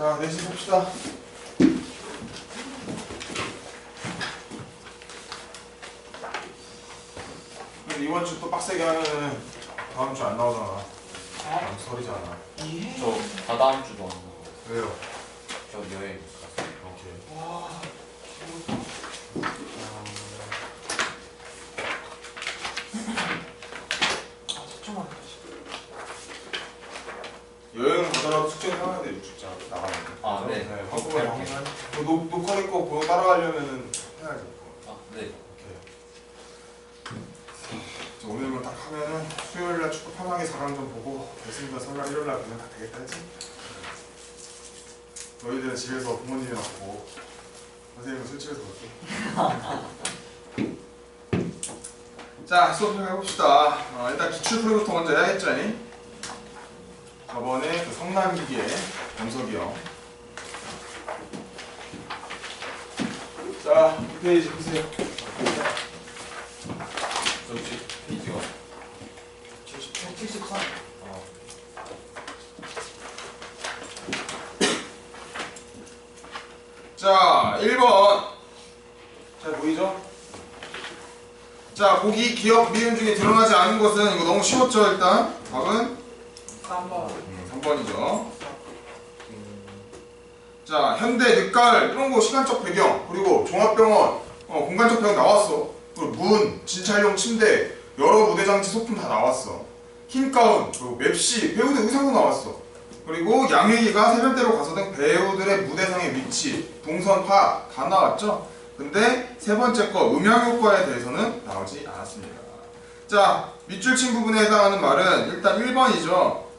자, 내신 봅시다. 근데 이번 주 또 빡세게 하면은 다음 주 안 나오잖아. 다음 주 설이잖아. 예? 저 다다음 주도 안 나와요. 왜요? 저 여행 갔어요. 오케이. 와. 아, 초점만 여행 가더라도 숙제는 해야 돼. 6축자 나가면. 아, 네. 네. 한꺼번에 방송. 녹화될 거 보고 따라가려면은 해야지. 아, 네. 자, 오늘만 딱 하면은 수요일날 축구 편하게 4강전 보고 결승전 설날 일요일날 보면 다 되겠다 했지? 너희들은 집에서 부모님이랑 보고 선생님은 술집에서 볼게. 자, 수업 좀 해봅시다. 일단 기출풀이부터 먼저 해야겠죠? 저번에 그 성남기계 범석이 형. 자, 이 페이지 보세요. 저 혹시 페이지가 73. 자, 1번. 잘 보이죠? 자, 보기, 기억, 미음 중에 드러나지 않은 것은 이거 너무 쉬웠죠, 일단. 답은 3번. 3번이죠. 자, 현대, 늦가을, 이런 거 시간적 배경, 그리고 종합병원, 공간적 배경 나왔어. 그리고 문, 진찰용 침대, 여러 무대장치 소품 다 나왔어. 흰 가운, 그리고 맵시, 배우들 의상도 나왔어. 그리고 양위기가 세면대로 가서 등 배우들의 무대상의 위치, 동선 파악 다 나왔죠? 근데 세 번째 거 음향효과에 대해서는 나오지 않았습니다. 자, 밑줄 친 부분에 해당하는 말은 일단 1번이죠.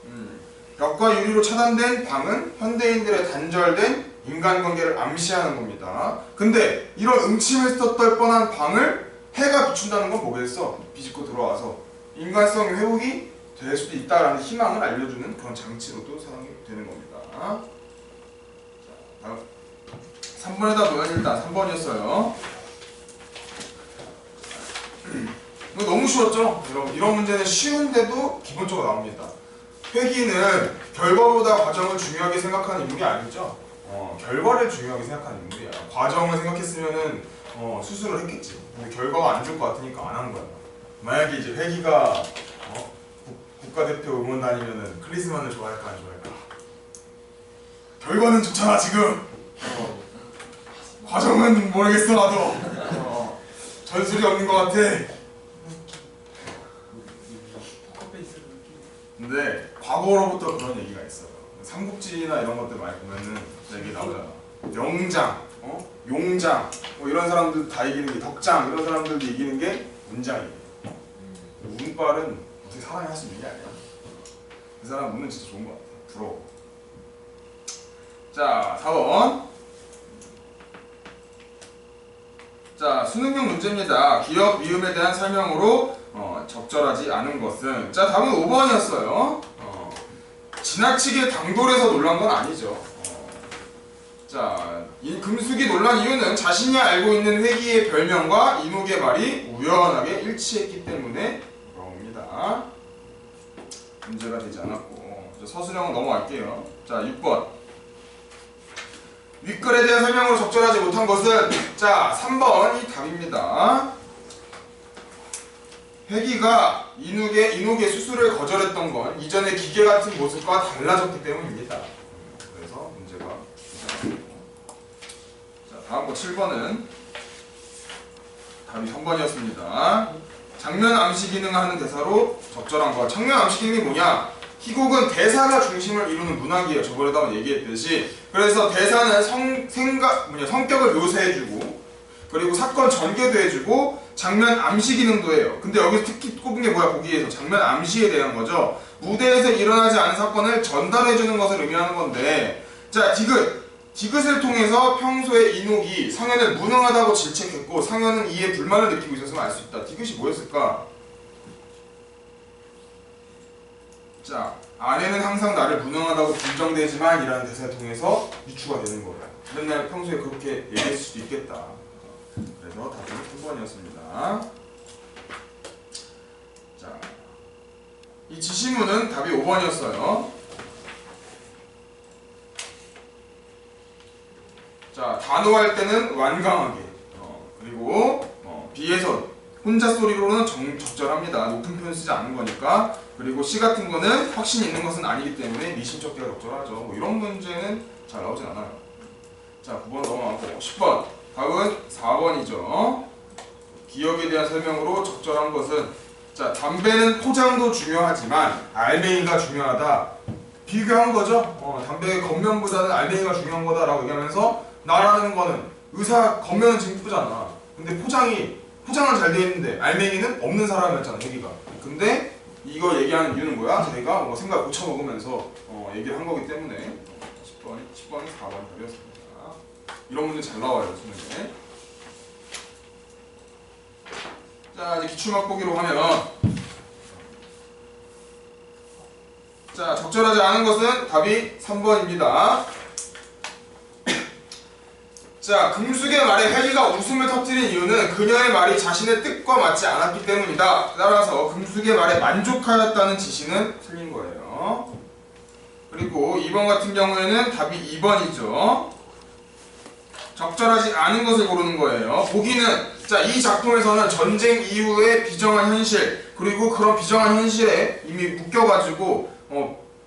벽과 유리로 차단된 방은 현대인들의 단절된 인간관계를 암시하는 겁니다. 근데 이런 음침해서 떨 뻔한 방을 해가 비춘다는 건 뭐겠어? 비집고 들어와서 인간성이 회복이 될 수도 있다라는 희망을 알려주는 그런 장치로도 사용이 되는 겁니다. 자, 다음 3번에다 보면 일단 3번이었어요. 이거 너무 쉬웠죠? 여러분, 이런 문제는 쉬운데도 기본적으로 나옵니다. 회기는 결과보다 과정을 중요하게 생각하는 인물이 아니죠? 결과를 중요하게 생각하는 인물이야. 과정을 생각했으면은 수술을 했겠지. 근데 결과가 안 좋을 것 같으니까 안 한 거야. 만약에 이제 회기가 국가대표 응원 다니면은 클리스만을 좋아할까 안 좋아할까? 결과는 좋잖아 지금. 과정은 모르겠어 나도. 전술이 없는 것 같아. 근데 과거로부터 그런 얘기가 있어요. 삼국지나 이런 것들 많이 보면은 얘기 나오잖아. 명장, 용장, 뭐 이런 사람들 다 이기는 게 덕장, 이런 사람들도 이기는 게 문장이에요. 운빨은 어떻게 사람이 할 수 있는 게 아니야. 그 사람 운은 진짜 좋은 것 같아. 부러워. 자, 4번. 자, 수능형 문제입니다. 기억, 미음에 대한 설명으로 적절하지 않은 것은. 자, 답은 5번이었어요. 지나치게 당돌해서 놀란 건 아니죠. 자, 이 금숙이 놀란 이유는 자신이 알고 있는 회기의 별명과 이묵의 말이 우연하게 일치했기 때문에 그럽니다. 문제가 되지 않았고. 서술형은 넘어갈게요. 자, 6번. 윗글에 대한 설명으로 적절하지 못한 것은 자, 3번이 답입니다. 회기가 이녹의 수술을 거절했던 건 이전의 기계 같은 모습과 달라졌기 때문입니다. 그래서 문제가 자, 다음 거 7번은 답이 3번이었습니다. 장면 암시 기능을 하는 대사로 적절한 거. 장면 암시 기능이 뭐냐? 희곡은 대사가 중심을 이루는 문학이에요. 저번에도 한번 얘기했듯이. 그래서 대사는 성격을 묘사해주고, 그리고 사건 전개도 해주고, 장면 암시 기능도 해요. 근데 여기서 특히 꼽은 게 뭐야? 보기에서 장면 암시에 대한 거죠. 무대에서 일어나지 않은 사건을 전달해주는 것을 의미하는 건데, 자, 디귿을 통해서 평소에 이녹이 상현을 무능하다고 질책했고, 상현은 이에 불만을 느끼고 있었으면 알 수 있다. 디귿이 뭐였을까? 자, 아내는 항상 나를 무능하다고 빈정대지만 이라는 대사를 통해서 유추가 되는 거예요. 맨날 평소에 그렇게 얘기했을 수도 있겠다. 그래서 답은 3번이었습니다. 자, 이 지시문은 답이 5번이었어요. 자, 단호할 때는 완강하게. 그리고 비에서 혼자 소리로는 적절합니다. 높은 표현 쓰지 않는 거니까. 그리고 시 같은 거는 확신이 있는 것은 아니기 때문에 미심쩍게가 적절하죠. 뭐 이런 문제는 잘 나오진 않아요. 자, 9번 넘어가고 10번. 답은 4번이죠. 기억에 대한 설명으로 적절한 것은, 자, 담배는 포장도 중요하지만 알맹이가 중요하다. 비교한 거죠. 담배의 겉면보다는 알맹이가 중요한 거다라고 얘기하면서 나라는 거는 의사 겉면은 지금 이쁘잖아. 근데 포장은 잘 돼 있는데 알맹이는 없는 사람이었잖아, 여기가. 근데 이거 얘기하는 이유는 뭐야? 저희가 뭐 생각 고쳐 먹으면서 얘기를 한 거기 때문에 10번이 4번 답이었습니다. 이런 문제 잘 나와요, 수능에. 자, 이제 기출 맛보기로 하면, 자, 적절하지 않은 것은 답이 3번입니다. 자, 금숙의 말에 혜리가 웃음을 터뜨린 이유는 그녀의 말이 자신의 뜻과 맞지 않았기 때문이다. 따라서 금숙의 말에 만족하였다는 지시는 틀린 거예요. 그리고 2번 같은 경우에는 답이 2번이죠. 적절하지 않은 것을 고르는 거예요. 보기는, 자, 이 작품에서는 전쟁 이후의 비정한 현실, 그리고 그런 비정한 현실에 이미 묶여가지고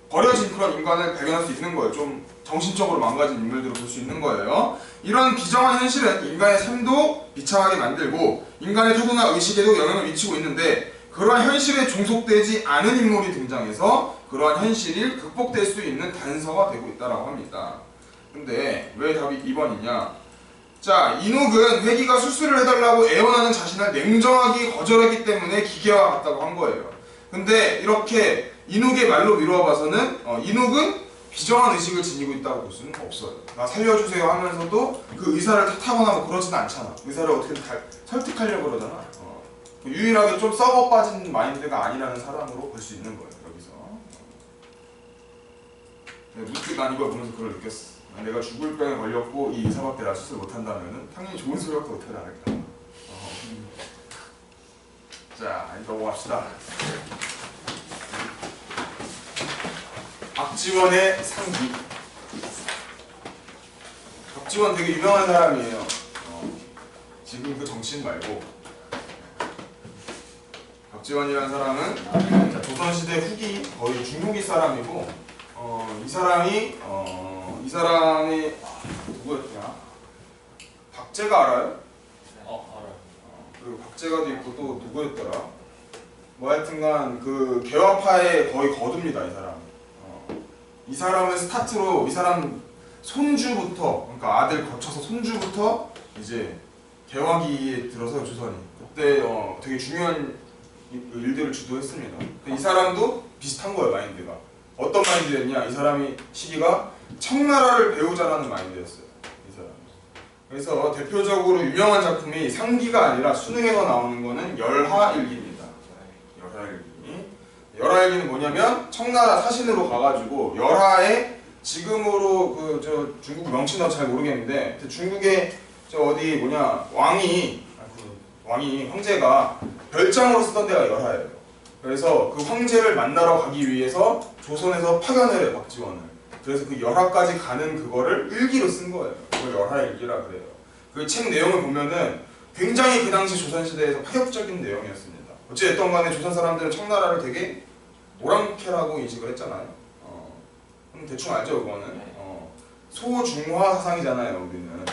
버려진 그런 인간을 발견할 수 있는 거예요. 좀 정신적으로 망가진 인물들을 볼 수 있는 거예요. 이런 비정한 현실은 인간의 삶도 비참하게 만들고 인간의 태도나 의식에도 영향을 미치고 있는데, 그러한 현실에 종속되지 않은 인물이 등장해서 그러한 현실이 극복될 수 있는 단서가 되고 있다고 합니다. 근데 왜 답이 2번이냐? 자, 이녹은 회기가 수술을 해달라고 애원하는 자신을 냉정하게 거절했기 때문에 기계와 같다고 한 거예요. 근데 이렇게 이녹의 말로 미루어 봐서는 이녹은 비정한 의식을 지니고 있다고 볼 수는 없어요. 나 살려주세요 하면서도 그 의사를 탓하거나 뭐 그러진 않잖아. 의사를 어떻게든 설득하려고 그러잖아. 유일하게 좀 썩어 빠진 마인드가 아니라는 사람으로 볼 수 있는 거예요, 여기서. 문득 난 이걸 보면서 그걸 느꼈어. 내가 죽을 병에 걸렸고 이 의사밖에 나 수술 못한다면은 당연히 좋은 소리밖에 못하지 않을까. 자, 이제 넘어갑시다. 박지원의 상기. 박지원 되게 유명한 사람이에요. 지금 그 정치인 말고. 박지원이라는 사람은 조선시대 후기, 거의 중후기 사람이고, 이 사람이 누구였냐? 박제가 알아요? 알아요. 그리고 박제가도 있고 또 누구였더라? 뭐 하여튼간 그 개화파의 거의 거두입니다, 이 사람. 이 사람을 스타트로 이 사람 손주부터, 그러니까 아들 거쳐서 손주부터 이제 개화기에 들어서 조선이 그때 되게 중요한 일들을 주도했습니다. 이 사람도 비슷한 거예요, 마인드가. 어떤 마인드였냐? 이 사람이 시기가 청나라를 배우자라는 마인드였어요, 이 사람. 그래서 대표적으로 유명한 작품이 상기가 아니라 수능에서 나오는 거는 열하일기입니다. 열하일기. 열하일기는 뭐냐면 청나라 사신으로 가가지고 열하에 지금으로 중국 명칭은 잘 모르겠는데 중국의 왕이 황제가 별장으로 쓰던 데가 열하예요. 그래서 그 황제를 만나러 가기 위해서 조선에서 파견을 해요, 박지원을. 그래서 그 열하까지 가는 그거를 일기로 쓴 거예요. 그걸 열하일기라 그래요. 그 책 내용을 보면은 굉장히 그 당시 조선시대에서 파격적인 내용이었습니다. 어찌됐든 간에 조선 사람들은 청나라를 되게 오랑캐라고 인식을 했잖아요. 대충 알죠, 그거는. 소중화 사상이잖아요,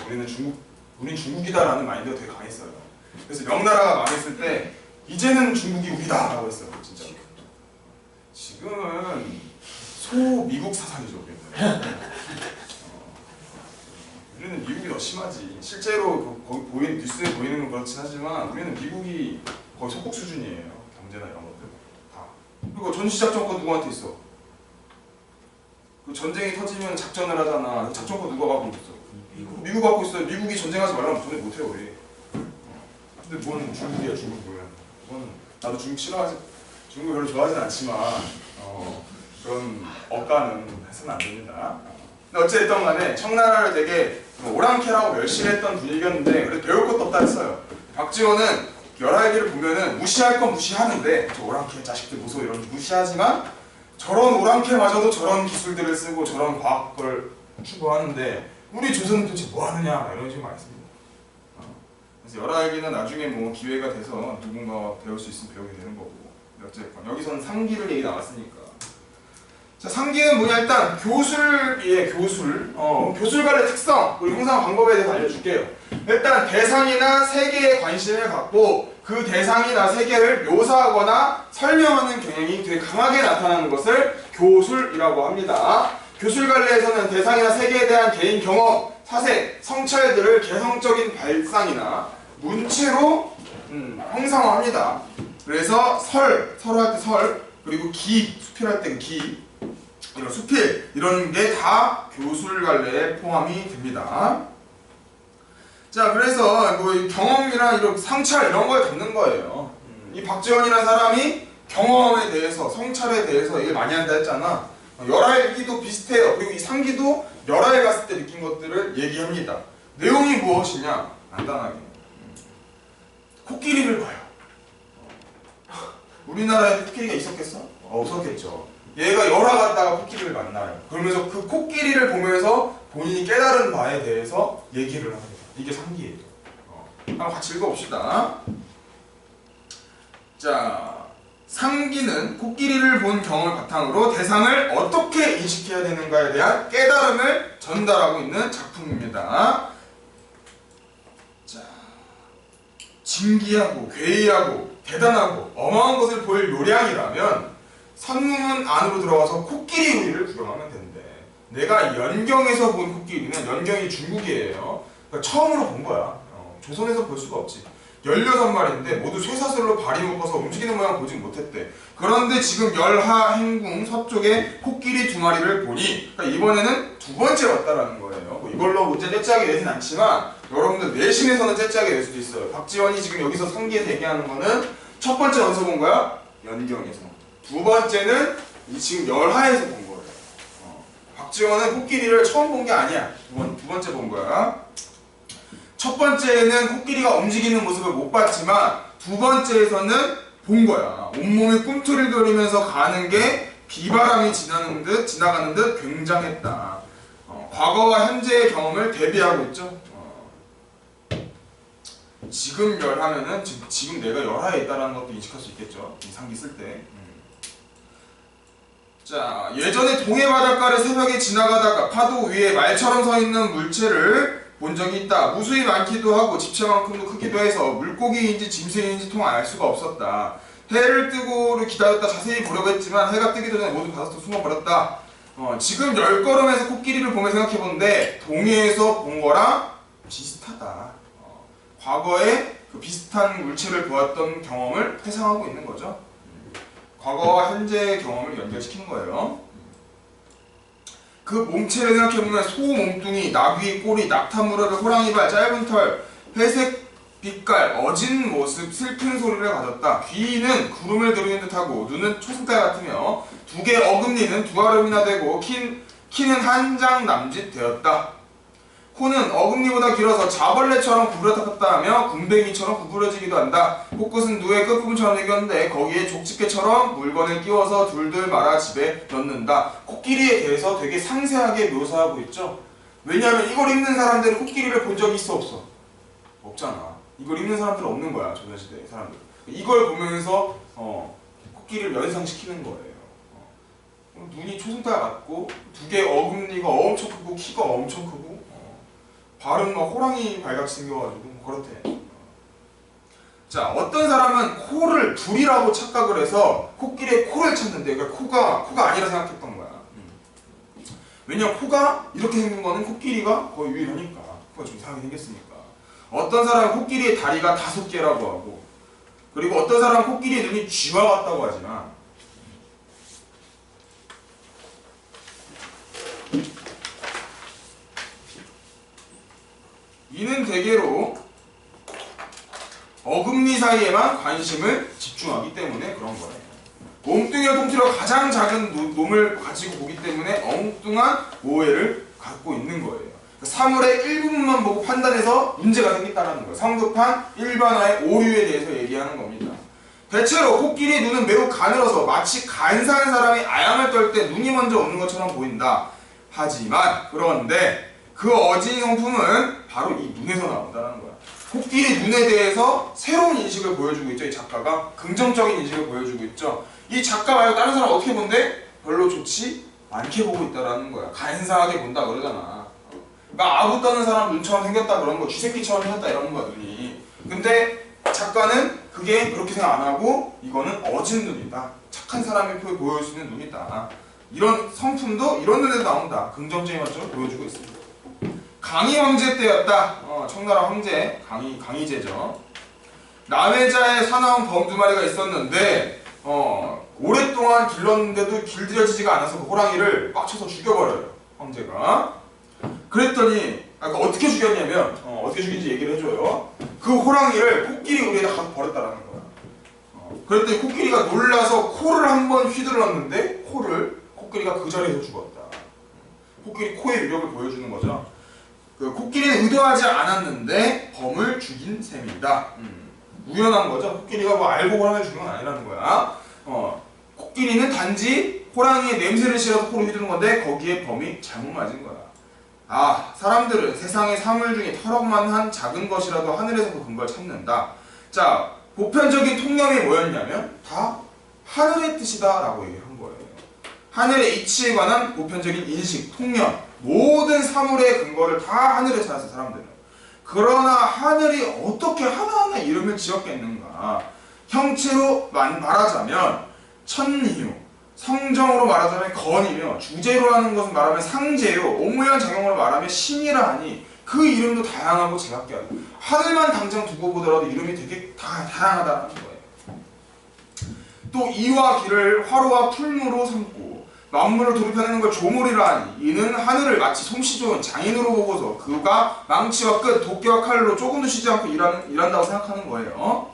우리는 중국이다라는 마인드가 되게 강했어요. 그래서 명나라가 망했을 때 이제는 중국이 우리다 라고 했어요, 진짜. 지금은 소미국 사상이죠, 우리는 미국이 더 심하지. 실제로 거기 뉴스에 보이는 건 그렇긴 하지만 우리는 미국이 거의 속국 수준이에요, 경제나 이런 것들 다. 그리고 전시작전권 누구한테 있어? 그 전쟁이 터지면 작전을 하잖아. 작전권 누가 갖고 있어? 미국 갖고 있어요. 미국이 전쟁하지 말라면 전쟁 못해요, 우리. 근데 뭔 중국이야, 중국은. 나도 중국을 별로 좋아하진 않지만 그런 억가는 해서는 안 됩니다. 근데 어쨌든 간에 청나라를 되게 오랑캐라고 멸시했던 분위기였는데 그래도 배울 것도 없다 했어요. 박지원은 열하일기를 보면은 무시할 건 무시하는데 저 오랑캐 자식들 무서워 이런 무시하지만 저런 오랑캐마저도 저런 기술들을 쓰고 저런 과학을 추구하는데 우리 조선은 도대체 뭐 하느냐 이런 식으로 많이 씁니다. 그래서 열알기는 나중에 뭐 기회가 돼서 누군가 배울 수 있으면 배우게 되는 거고. 어쨌건 여기서는 상기를 얘기 나왔으니까. 자, 상기는 뭐냐 일단 교술이에요. 교술관의 특성 그리고 형성 방법에 대해서 알려줄게요. 일단 대상이나 세계에 관심을 갖고 그 대상이나 세계를 묘사하거나 설명하는 경향이 되게 강하게 나타나는 것을 교술이라고 합니다. 교술관례에서는 대상이나 세계에 대한 개인 경험, 사색, 성찰들을 개성적인 발상이나 문체로 형상화합니다. 그래서 설할 때 설, 그리고 수필할 때 기, 이런 수필 이런 게 다 교술관례에 포함이 됩니다. 자, 그래서 뭐 경험이나 이런 상찰 이런 거에 듣는 거예요. 이 박지원이라는 사람이 경험에 대해서, 성찰에 대해서 얘기를 많이 한다 했잖아. 열알기도 비슷해요. 그리고 이 상기도 열알 갔을 때 느낀 것들을 얘기합니다. 내용이 무엇이냐? 간단하게 코끼리를 봐요. 우리나라에 코끼리가 있었겠어? 없었겠죠. 얘가 열화 갔다가 코끼리를 만나요. 그러면서 그 코끼리를 보면서 본인이 깨달은 바에 대해서 얘기를 합니다. 이게 상기예요. 한번 같이 읽어봅시다. 자, 상기는 코끼리를 본 경험을 바탕으로 대상을 어떻게 인식해야 되는가에 대한 깨달음을 전달하고 있는 작품입니다. 자, 진기하고 괴이하고 대단하고 어마어마한 것을 볼 요량이라면 선문 안으로 들어가서 코끼리 우리를 구경하면 된대. 내가 연경에서 본 코끼리는 연경이 중국이에요. 그러니까 처음으로 본 거야. 조선에서 볼 수가 없지. 16마리인데 모두 쇠사슬로 발이 묶어서 움직이는 모양 보지 못했대. 그런데 지금 열하 행궁 서쪽에 코끼리 2마리를 보니, 그러니까 이번에는 두 번째 왔다라는 거예요. 뭐 이걸로 문제 째짜게 내진 않지만 여러분들 내신에서는 째짜게 낼 수도 있어요. 박지원이 지금 여기서 상기에서 얘기하는 거는 첫 번째 어디서 본 거야? 연경에서. 두 번째는 지금 열하에서 본 거예요. 박지원은 코끼리를 처음 본 게 아니야. 두 번째 본 거야. 첫 번째는 코끼리가 움직이는 모습을 못 봤지만 두 번째에서는 본 거야. 온몸에 꿈틀거리면서 가는 게 비바람이 지나가는 듯 굉장했다. 과거와 현재의 경험을 대비하고 있죠. 지금 열하면은 지금 내가 열하에 있다는 것도 인식할 수 있겠죠. 이 상기 쓸 때. 자, 예전에 동해 바닷가를 새벽에 지나가다가 파도 위에 말처럼 서 있는 물체를 본 적이 있다. 무수히 많기도 하고 집채만큼도 크기도 해서 물고기인지 짐승인지 통 알 수가 없었다. 해를 뜨고를 기다렸다 자세히 보려고 했지만 해가 뜨기 전에 모두 바닷속 숨어버렸다. 지금 10걸음에서 코끼리를 보며 생각해보는데 동해에서 본 거랑 비슷하다. 과거에 그 비슷한 물체를 보았던 경험을 회상하고 있는 거죠. 과거와 현재의 경험을 연결시키는 거예요. 그 몸체를 생각해보면 소 몸뚱이, 나귀 꼬리, 낙타 무릎에 호랑이 발, 짧은 털, 회색 빛깔, 어진 모습, 슬픈 소리를 가졌다. 귀는 구름을 들이는 듯하고 눈은 초승달 같으며 두 개 어금니는 2아름이나 되고 키는 한 장 남짓 되었다. 코는 어금니보다 길어서 자벌레처럼 구부러졌다 하며 군뱅이처럼 구부러지기도 한다. 코끝은 누의 끝부분처럼 생겼는데 거기에 족집게처럼 물건을 끼워서 둘둘 말아 집에 넣는다. 코끼리에 대해서 되게 상세하게 묘사하고 있죠. 왜냐하면 이걸 읽는 사람들은 코끼리를 본 적이 있어 없어? 없잖아. 이걸 읽는 사람들은 없는 거야. 조선시대 사람들. 이걸 보면서 코끼리를 연상시키는 거예요. 눈이 초승달 같고 두 개 어금니가 엄청 크고 키가 엄청 크고 발은 막 호랑이 발같이 생겨가지고 그렇대. 자, 어떤 사람은 코를 불이라고 착각을 해서 코끼리의 코를 찾는데 그러니까 코가 아니라 생각했던 거야. 왜냐면 코가 이렇게 생긴 거는 코끼리가 거의 유일하니까. 코가 좀 이상하게 생겼으니까. 어떤 사람은 코끼리의 다리가 5개라고 하고, 그리고 어떤 사람은 코끼리의 눈이 쥐와 같다고 하지만 이는 대개로 어금니 사이에만 관심을 집중하기 때문에 그런 거예요. 몸뚱이와 통틀어 가장 작은 놈을 가지고 보기 때문에 엉뚱한 오해를 갖고 있는 거예요. 사물의 일부분만 보고 판단해서 문제가 생겼다는 거예요. 성급한 일반화의 오류에 대해서 얘기하는 겁니다. 대체로 코끼리의 눈은 매우 가늘어서 마치 간사한 사람이 아양을 떨 때 눈이 먼저 오는 것처럼 보인다. 하지만 그런데 그 어진 성품은 바로 이 눈에서 나온다는 거야. 코끼리 눈에 대해서 새로운 인식을 보여주고 있죠. 이 작가가 긍정적인 인식을 보여주고 있죠. 이 작가 말고 다른 사람 어떻게 본대? 별로 좋지 않게 보고 있다라는 거야. 간사하게 본다 그러잖아. 그러니까 아부 떠는 사람 눈처럼 생겼다 그런 거, 쥐새끼처럼 생겼다 이러는 거야 눈이. 근데 작가는 그게 그렇게 생각 안 하고 이거는 어진 눈이다. 착한 사람의 표를 보여줄 수 있는 눈이다. 이런 성품도 이런 눈에서 나온다. 긍정적인 관점을 보여주고 있습니다. 강희 황제 때였다. 청나라 황제 강희제죠. 남해자에 사나운 범 두 마리가 있었는데 오랫동안 길렀는데도 길들여지지가 않아서 그 호랑이를 빡쳐서 죽여버려요. 황제가. 그랬더니 그러니까 어떻게 죽였냐면 어떻게 죽인지 얘기를 해줘요. 그 호랑이를 코끼리 우리에다 가서 버렸다라는 거야. 그랬더니 코끼리가 놀라서 코를 한번 휘둘렀는데 코끼리가 그 자리에서 죽었다. 코끼리 코의 위력을 보여주는 거죠. 그 코끼리는 의도하지 않았는데 범을 죽인 셈이다. 우연한 거죠. 코끼리가 뭐 알고 호랑이를 죽인 건 아니라는 거야. 코끼리는 단지 호랑이의 냄새를 실어서 코를 휘두른 건데 거기에 범이 잘못 맞은 거야. 사람들은 세상의 사물 중에 털없만한 작은 것이라도 하늘에서 그 근거를 찾는다. 자, 보편적인 통념이 뭐였냐면 다 하늘의 뜻이다 라고 얘기한 거예요. 하늘의 이치에 관한 보편적인 인식, 통념, 모든 사물의 근거를 다 하늘에 찾았어 사람들은. 그러나 하늘이 어떻게 하나하나 이름을 지었겠는가. 형체로 말하자면 천이요, 성정으로 말하자면 건이며, 주제로 하는 것은 말하면 상제요, 오무현 작용으로 말하면 신이라 하니 그 이름도 다양하고 제각기하다. 하늘만 당장 두고 보더라도 이름이 되게 다양하다는 거예요. 또 이와 기를 화로와 풀무로 삼고 만물을 돌입하는 걸 조물이라 하니 이는 하늘을 마치 솜씨 좋은 장인으로 보고서 그가 망치와 끝, 도끼와 칼로 조금도 쉬지 않고 일한다고 생각하는 거예요.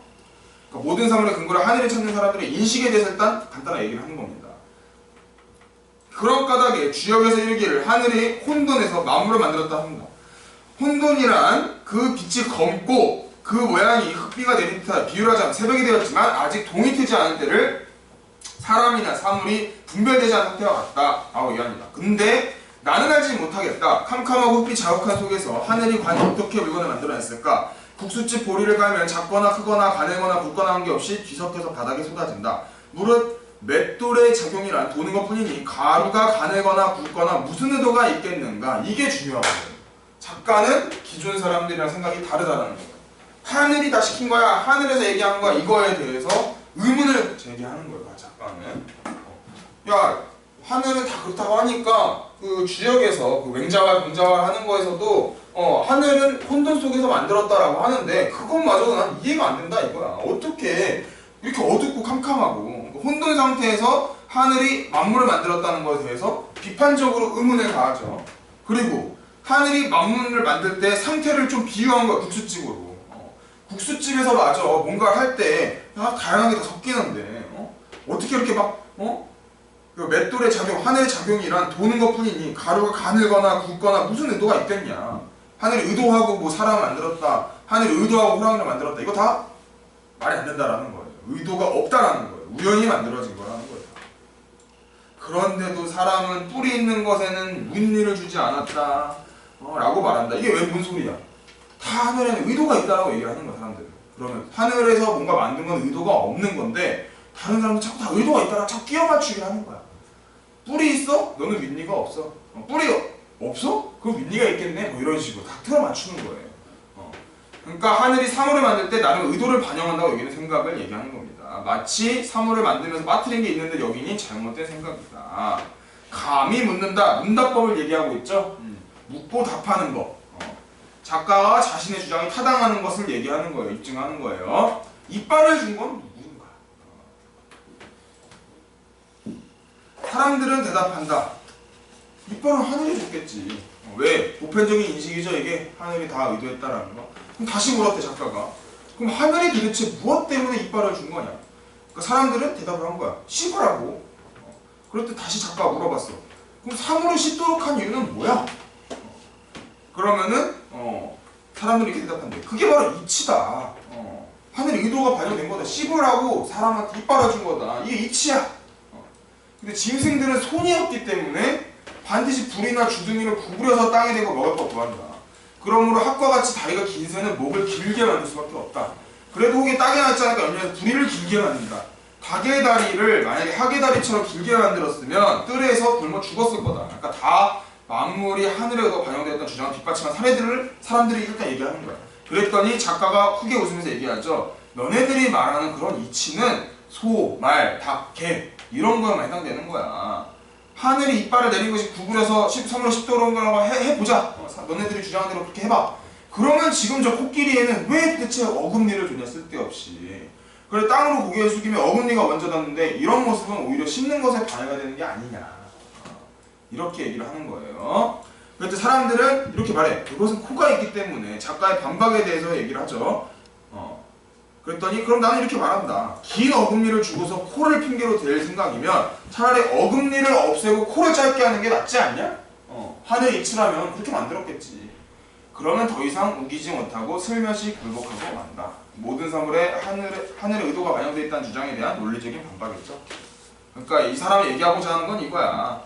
그러니까 모든 사물의 근거를 하늘에 찾는 사람들의 인식에 대해서 일단 간단하게 얘기를 하는 겁니다. 그런 까닭에 주역에서 이르기를 하늘이 혼돈에서 만물을 만들었다 합니다. 혼돈이란 그 빛이 검고 그 모양이 흑비가 내린 듯한 비유하자면 새벽이 되었지만 아직 동이 트지 않은 때를 사람이나 사물이 분별되지 않은 상태와 같다 라고 얘기합니다. 근데 나는 알지 못하겠다. 캄캄하고 흑비 자욱한 속에서 하늘이 과연 어떻게 물건을 만들어냈을까? 국수집 보리를 깔면 작거나 크거나 가늘거나 굵거나 한 게 없이 뒤섞여서 바닥에 쏟아진다. 무릇 맷돌의 작용이란 도는 것뿐이니 가루가 가늘거나 굵거나 무슨 의도가 있겠는가? 이게 중요하거든요. 작가는 기존 사람들이랑 생각이 다르다는 거예요. 하늘이 다 시킨 거야, 하늘에서 얘기한 거야, 이거에 대해서 의문을 제기하는 거예요. 작가는. 야, 하늘은 다 그렇다고 하니까 그 주역에서 그 맹자왈 공자왈 하는 거에서도 하늘은 혼돈 속에서 만들었다라고 하는데 그것마저도 난 이해가 안 된다 이거야. 어떻게 이렇게 어둡고 캄캄하고 혼돈 상태에서 하늘이 만물을 만들었다는 것에 대해서 비판적으로 의문을 가하죠. 그리고 하늘이 만물을 만들 때 상태를 좀 비유한 거야. 국수집으로. 국수집에서 맞아 뭔가를 할 때 다양하게 다 섞이는데 어떻게 이렇게 막 그 맷돌의 작용, 하늘의 작용이란 도는 것뿐이니 가루가 가늘거나 굵거나 무슨 의도가 있겠냐. 하늘이 의도하고 뭐 사람을 만들었다, 하늘이 의도하고 호랑이를 만들었다, 이거 다 말이 안 된다라는 거예요. 의도가 없다라는 거예요. 우연히 만들어진 거라는 거예요. 그런데도 사람은 뿌리 있는 것에는 문리를 주지 않았다 라고 말한다. 이게 왜 뭔 소리야? 다 하늘에는 의도가 있다라고 얘기하는 거야 사람들은. 그러면 하늘에서 뭔가 만든 건 의도가 없는 건데 다른 사람은 자꾸 다 의도가 있다라 자꾸 끼워 맞추게 하는 거야. 뿌리 있어? 너는 윗니가 없어. 뿌리 없어? 그럼 윗니가 있겠네? 뭐 이런 식으로 다 틀어 맞추는 거예요. 그러니까 하늘이 사물을 만들 때 나름 의도를 반영한다고 여기는 생각을 얘기하는 겁니다. 마치 사물을 만들면서 빠뜨린 게 있는데 여기는 잘못된 생각이다. 감히 묻는다. 문답법을 얘기하고 있죠. 묻고 답하는 법. 작가가 자신의 주장이 타당하는 것을 얘기하는 거예요. 입증하는 거예요. 이빨을 준 건 누군가? 사람들은 대답한다. 이빨은 하늘이 줬겠지. 왜? 보편적인 인식이죠. 이게 하늘이 다 의도했다라는 거. 그럼 다시 물었대 작가가. 그럼 하늘이 도대체 무엇 때문에 이빨을 준 거냐? 그러니까 사람들은 대답을 한 거야. 씹으라고. 그럴 때 다시 작가가 물어봤어. 그럼 사물을 씹도록 한 이유는 뭐야? 그러면은 사람들이 이렇게 대답한대. 그게 바로 이치다. 하늘의 의도가 반영된 거다. 씹으라고 사람한테 이빨을 준 거다. 이게 이치야. 근데 짐승들은 손이 없기 때문에 반드시 부리나 주둥이를 구부려서 땅에 대고 먹을 것 구한다. 그러므로 학과 같이 다리가 긴 새는 목을 길게 만들 수밖에 없다. 그래도 혹이 땅에 낫지 않을까 염려해서 부리를 길게 만든다. 닭의 다리를 만약에 학의 다리처럼 길게 만들었으면 뜰에서 굶어 죽었을 거다. 그러니까 다 만물이 하늘에도 반영되었던 주장을 뒷받침한 사람들이 일단 얘기하는 거야. 그랬더니 작가가 크게 웃으면서 얘기하죠. 너네들이 말하는 그런 이치는 소, 말, 닭, 개 이런 거에만 해당되는 거야. 하늘이 이빨을 내린 것이 구부려서 3으로 10도로 거라고 해보자. 너네들이 주장하는 대로 그렇게 해봐. 그러면 지금 저 코끼리에는 왜 대체 어금니를 줬냐 쓸데없이. 그래 땅으로 고개를 숙이면 어금니가 먼저 닿는데 이런 모습은 오히려 씹는 것에 방해가 되는 게 아니냐. 이렇게 얘기를 하는 거예요. 그런데 사람들은 이렇게 말해. 이것은 코가 있기 때문에 작가의 반박에 대해서 얘기를 하죠. 그랬더니 그럼 나는 이렇게 말한다. 긴 어금니를 주고서 코를 핑계로 댈 생각이면 차라리 어금니를 없애고 코를 짧게 하는 게 낫지 않냐? 하늘 이치라면 그렇게 만들었겠지. 그러면 더 이상 우기지 못하고 슬며시 굴복하고 만다. 모든 사물에 하늘의 의도가 반영되어 있다는 주장에 대한 논리적인 반박이죠. 그러니까 이 사람이 얘기하고자 하는 건 이거야.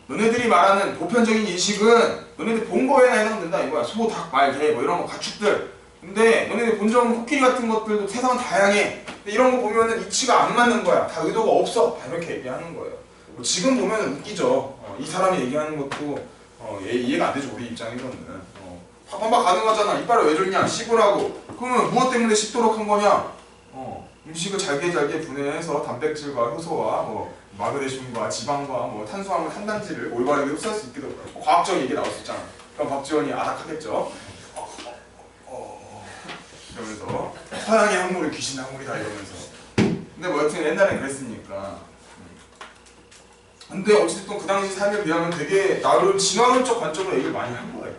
너네들이 말하는 보편적인 인식은 너네들 본 거에나 해당된다 이거야. 소, 닭, 말, 개 뭐 이런 거 가축들. 근데 너네들 본 적은 코끼리 같은 것들도 세상은 다양해. 근데 이런 거 보면은 이치가 안 맞는 거야. 다 의도가 없어. 다 이렇게 얘기하는 거예요. 지금 보면은 웃기죠. 이 사람이 얘기하는 것도 이해가 안 되죠. 우리 입장에서는. 반박 가능하잖아. 이빨을 왜 줬냐? 씹으라고. 그러면 무엇 때문에 씹도록 한 거냐? 음식을 잘게 분해해서 단백질과 효소와 뭐 마그네슘과 지방과 뭐 탄수화물 탄단지를 올바르게 흡수할 수 있도록 과학적 얘기 나올 수 있잖아. 그럼 박지원이 아닥하겠죠. 이러면서 서양의 학문을 귀신 학문이다 이러면서. 근데 뭐 여튼 옛날엔 그랬으니까. 근데 어쨌든 그 당시 삶에 비하면 되게 나름 진화론적 관점으로 얘기를 많이 한 거예요.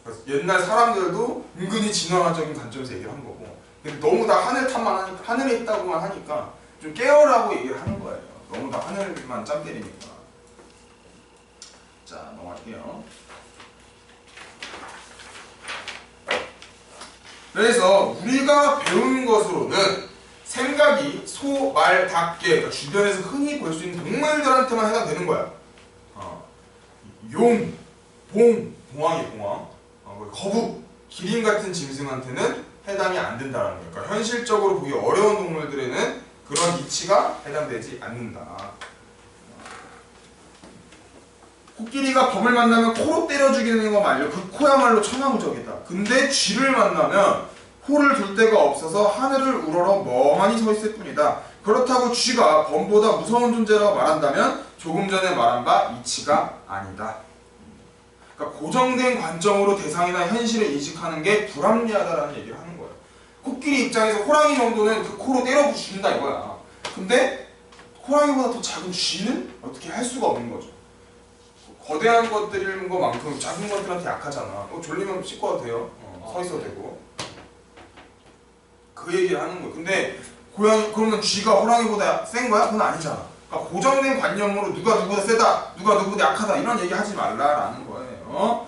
그래서 옛날 사람들도 은근히 진화적인 관점에서 얘기를 한 거고. 근데 너무 다 하늘 탓만 하니까, 하늘에 있다고만 하니까 좀 깨어라고 얘기를 하는 거예요. 너무 다 하늘만 짬 때리니까. 자, 넘어갈게요. 그래서 우리가 배운 것으로는 생각이 소, 말, 닭, 개 그러니까 주변에서 흔히 볼 수 있는 동물들한테만 해당되는 거야. 용, 봉, 봉황이 봉황, 거북, 기린 같은 짐승한테는 해당이 안 된다는 거예요. 그러니까 현실적으로 보기 어려운 동물들에는 그런 이치가 해당되지 않는다. 코끼리가 범을 만나면 코로 때려 죽이는 거 말려. 그 코야말로 천하무적이다. 근데 쥐를 만나면 코를 둘 데가 없어서 하늘을 우러러 멍하니 서 있을 뿐이다. 그렇다고 쥐가 범보다 무서운 존재라고 말한다면 조금 전에 말한 바 이치가 아니다. 그러니까 고정된 관점으로 대상이나 현실을 인식하는 게 불합리하다라는 얘기를 하는 거예요. 코끼리 입장에서 호랑이 정도는 그 코로 때려 부순다 이거야. 근데 호랑이보다 더 작은 쥐는 어떻게 할 수가 없는 거죠. 거대한 것들인 것만큼 작은 것들한테 약하잖아. 졸리면 씻고 와도 돼요. 서 있어도 되고. 그 얘기를 하는 거예요. 근데 그러면 쥐가 호랑이보다 센 거야? 그건 아니잖아. 그러니까 고정된 관념으로 누가 누구보다 세다, 누가 누구보다 약하다 이런 얘기 하지 말라라는 거예요.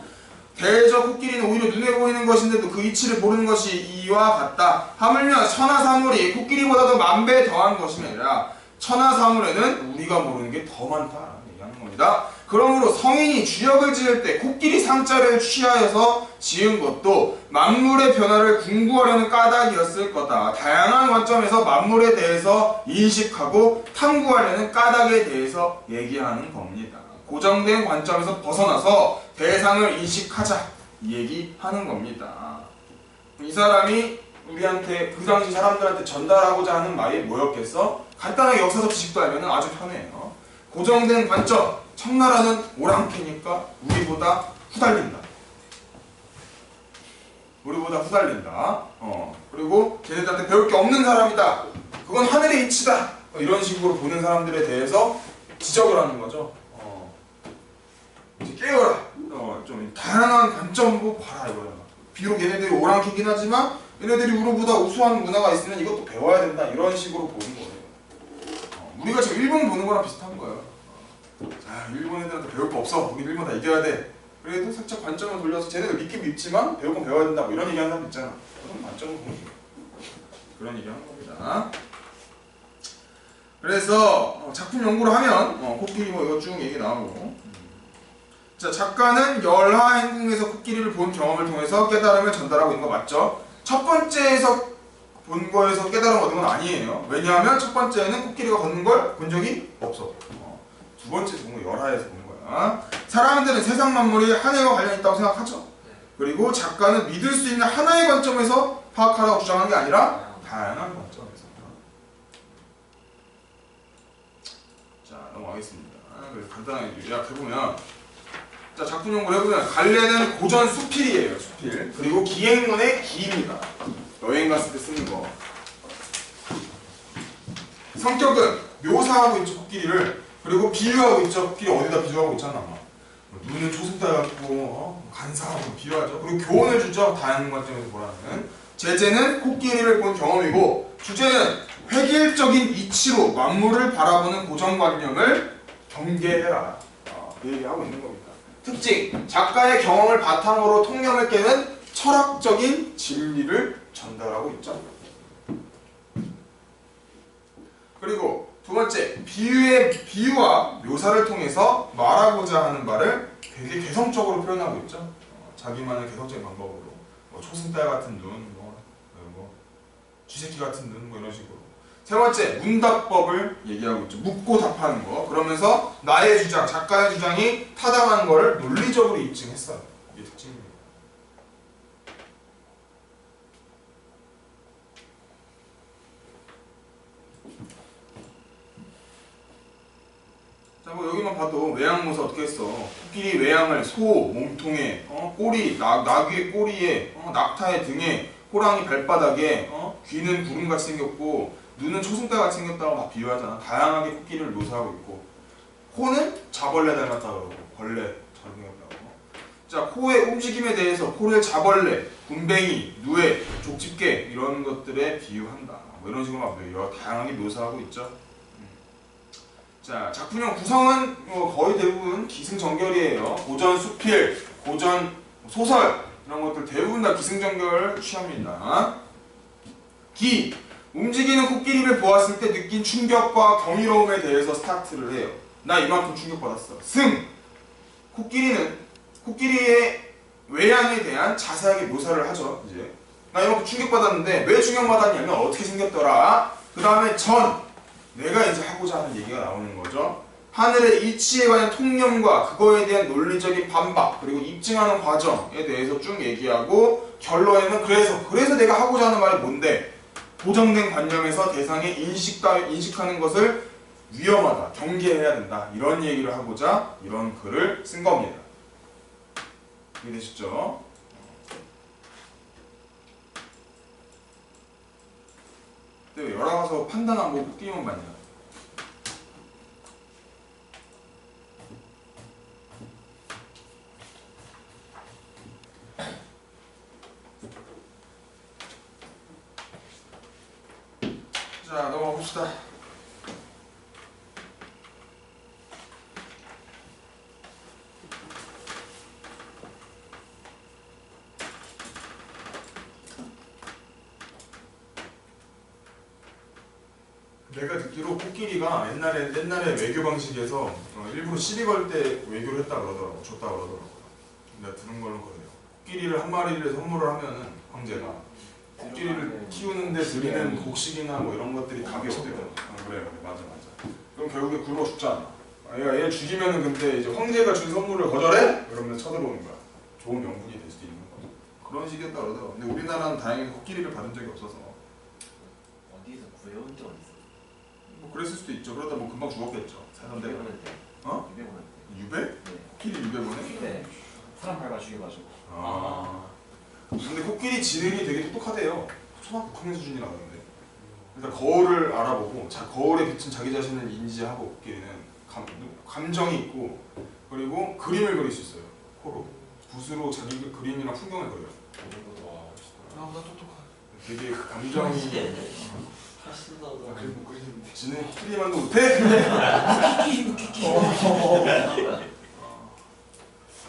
대저 코끼리는 오히려 눈에 보이는 것인데도 그 이치를 모르는 것이 이와 같다. 하물며 천하사물이 코끼리보다도 10,000배 더한 것이 아니라 천하사물에는 우리가 모르는 게 더 많다라는 얘기하는 겁니다. 그러므로 성인이 주역을 지을 때 코끼리 상자를 취하여서 지은 것도 만물의 변화를 궁구하려는 까닭이었을 거다. 다양한 관점에서 만물에 대해서 인식하고 탐구하려는 까닭에 대해서 얘기하는 겁니다. 고정된 관점에서 벗어나서 대상을 인식하자 이 얘기하는 겁니다. 이 사람이 우리한테 그 당시 사람들한테 전달하고자 하는 말이 뭐였겠어? 간단하게 역사적 지식도 알면 아주 편해요. 고정된 관점, 청나라는 오랑캐니까 우리보다 후달린다. 우리보다 후달린다. 그리고 걔네들한테 배울 게 없는 사람이다. 그건 하늘의 이치다. 이런 식으로 보는 사람들에 대해서 지적을 하는 거죠. 이제 깨어라. 좀 다양한 관점으로 봐라 이거야. 비록 얘네들이 오랑캐긴 하지만 얘네들이 우리보다 우수한 문화가 있으면 이것도 배워야 된다. 이런 식으로 보는 거예요. 우리가 지금 일본 보는 거랑 비슷한 거예요. 일본 애들한테 배울 거 없어. 우리 일본 다 이겨야 돼. 그래도 살짝 관점을 돌려서 쟤네들 믿긴 믿지만 배울 건 배워야 된다. 뭐 이런 얘기하는 사람 있잖아. 그런 관점을 보는 거예요. 그런 얘기하는 겁니다. 그래서 작품 연구를 하면 코끼리 뭐 이거 쭉 얘기 나오고 자, 작가는 열하 행궁에서 코끼리를 본 경험을 통해서 깨달음을 전달하고 있는 거 맞죠? 첫 번째에서 본 거에서 깨달음 얻은 건 아니에요. 왜냐하면 첫 번째는 코끼리가 걷는 걸 본 적이 없어. 두 번째에서 본 거 열하에서 본 거야. 사람들은 세상 만물이 하늘과 관련 있다고 생각하죠. 그리고 작가는 믿을 수 있는 하나의 관점에서 파악하라고 주장한 게 아니라 다양한 관점에서. 자, 넘어가겠습니다. 그래서 간단하게 요약해보면, 자, 작품 연구를 해보면 갈래는 고전 수필이에요. 수필. 그리고 기행문의 기입니다. 여행 갔을 때 쓰는 거. 성격은 묘사하고 있죠, 코끼리를. 그리고 비유하고 있죠. 코끼리 어디다 비유하고 있잖아. 눈은 초승달 같고 간사하고 비유하죠. 그리고 교훈을 주죠. 다양한 관점에서 보라는. 제재는 코끼리를 본 경험이고, 주제는 획일적인 이치로 만물을 바라보는 고정관념을 경계해라. 그 얘기하고 있는 겁니다. 특징, 작가의 경험을 바탕으로 통념을 깨는 철학적인 진리를 전달하고 있죠. 그리고 두 번째, 비유와 묘사를 통해서 말하고자 하는 말을 되게 개성적으로 표현하고 있죠. 자기만의 개성적인 방법으로. 초승달 같은 눈, 쥐새끼 같은 눈, 이런 식으로. 세 번째, 문답법을 얘기하고 있죠. 묻고 답하는 거. 그러면서 나의 주장, 작가의 주장이 타당한 거를 논리적으로 입증했어요. 이게 특징입니다. 자, 뭐 여기만 봐도 외양모사 어떻게 했어? 코끼리 외양을 소 몸통에, 꼬리, 나귀의 꼬리에, 낙타의 등에, 호랑이 발바닥에, 귀는 구름같이 생겼고 눈은 초승달같이 생겼다고 막 비유하잖아. 다양하게 코끼리를 묘사하고 있고, 코는 자벌레 닮았다 그러고 벌레처럼 생겼다고. 자, 코의 움직임에 대해서 코를 자벌레, 군뱅이, 누에, 족집게 이런 것들에 비유한다. 뭐 이런 식으로 막 여러 다양하게 묘사하고 있죠. 자, 작품형 구성은 거의 대부분 기승전결이에요. 고전 수필, 고전 소설 이런 것들 대부분 다 기승전결 취합니다. 기, 움직이는 코끼리를 보았을 때 느낀 충격과 경이로움에 대해서 스타트를 해요. 나 이만큼 충격받았어. 승, 코끼리의 외양에 대한 자세하게 묘사를 하죠. 이제 나 이만큼 충격받았는데 왜 충격받았냐면 어떻게 생겼더라. 그 다음에 전, 내가 이제 하고자 하는 얘기가 나오는 거죠. 하늘의 이치에 관한 통념과 그거에 대한 논리적인 반박, 그리고 입증하는 과정에 대해서 쭉 얘기하고, 결론에는 그래서 내가 하고자 하는 말이 뭔데? 보정된 관념에서 대상의 인식하는 것을 위험하다, 경계해야 된다, 이런 얘기를 하고자 이런 글을 쓴 겁니다. 이해되셨죠? 근데 왜 열어가서 판단 안 보고 코끼리만 봤냐? 자, 넘어가 봅시다. 내가 듣기로 코끼리가 옛날에 외교 방식에서 일부러 시비 걸 때 외교를 했다 그러더라고, 줬다 그러더라고. 내가 들은 걸로 그래요. 코끼리를 한 마리를 선물을 하면은 황제가 코끼리를 키우는데 드리는 곡식이나 뭐 이런 것들이 답이 없대요. 그래, 맞아. 그럼 결국에 굶어 죽잖아. 얘 죽이면은 근데 이제 황제가 준 선물을 거절해? 그러면 쳐들어오는 거야. 좋은 명분이 될 수도 있는 거죠. 그런 식이었다 그러더라고. 근데 우리나라는 다행히 코끼리를 받은 적이 없어서. 어디서 구해온 적 있어? 뭐 그랬을 수도 있죠. 그러다 뭐 금방 죽었겠죠. 사람들. 200원 때. 유배? 네. 코끼리 유배 보내? 네. 사람 밟아 죽여가지고. 근데 코끼리 지능이 되게 똑똑하대요. 초등학교 6학년 수준이라 그러는데. 일단 거울을 알아보고, 거울에 비친 자기 자신을 인지하고, 코끼리는 감정이 있고, 그리고 그림을 그릴 수 있어요. 코로. 붓으로 자기 그림이나 풍경을 그려요. 나보다 똑똑하네. 되게 감정이 하신다고. 그림 못 그리는데. 지능 코끼리만도 못해?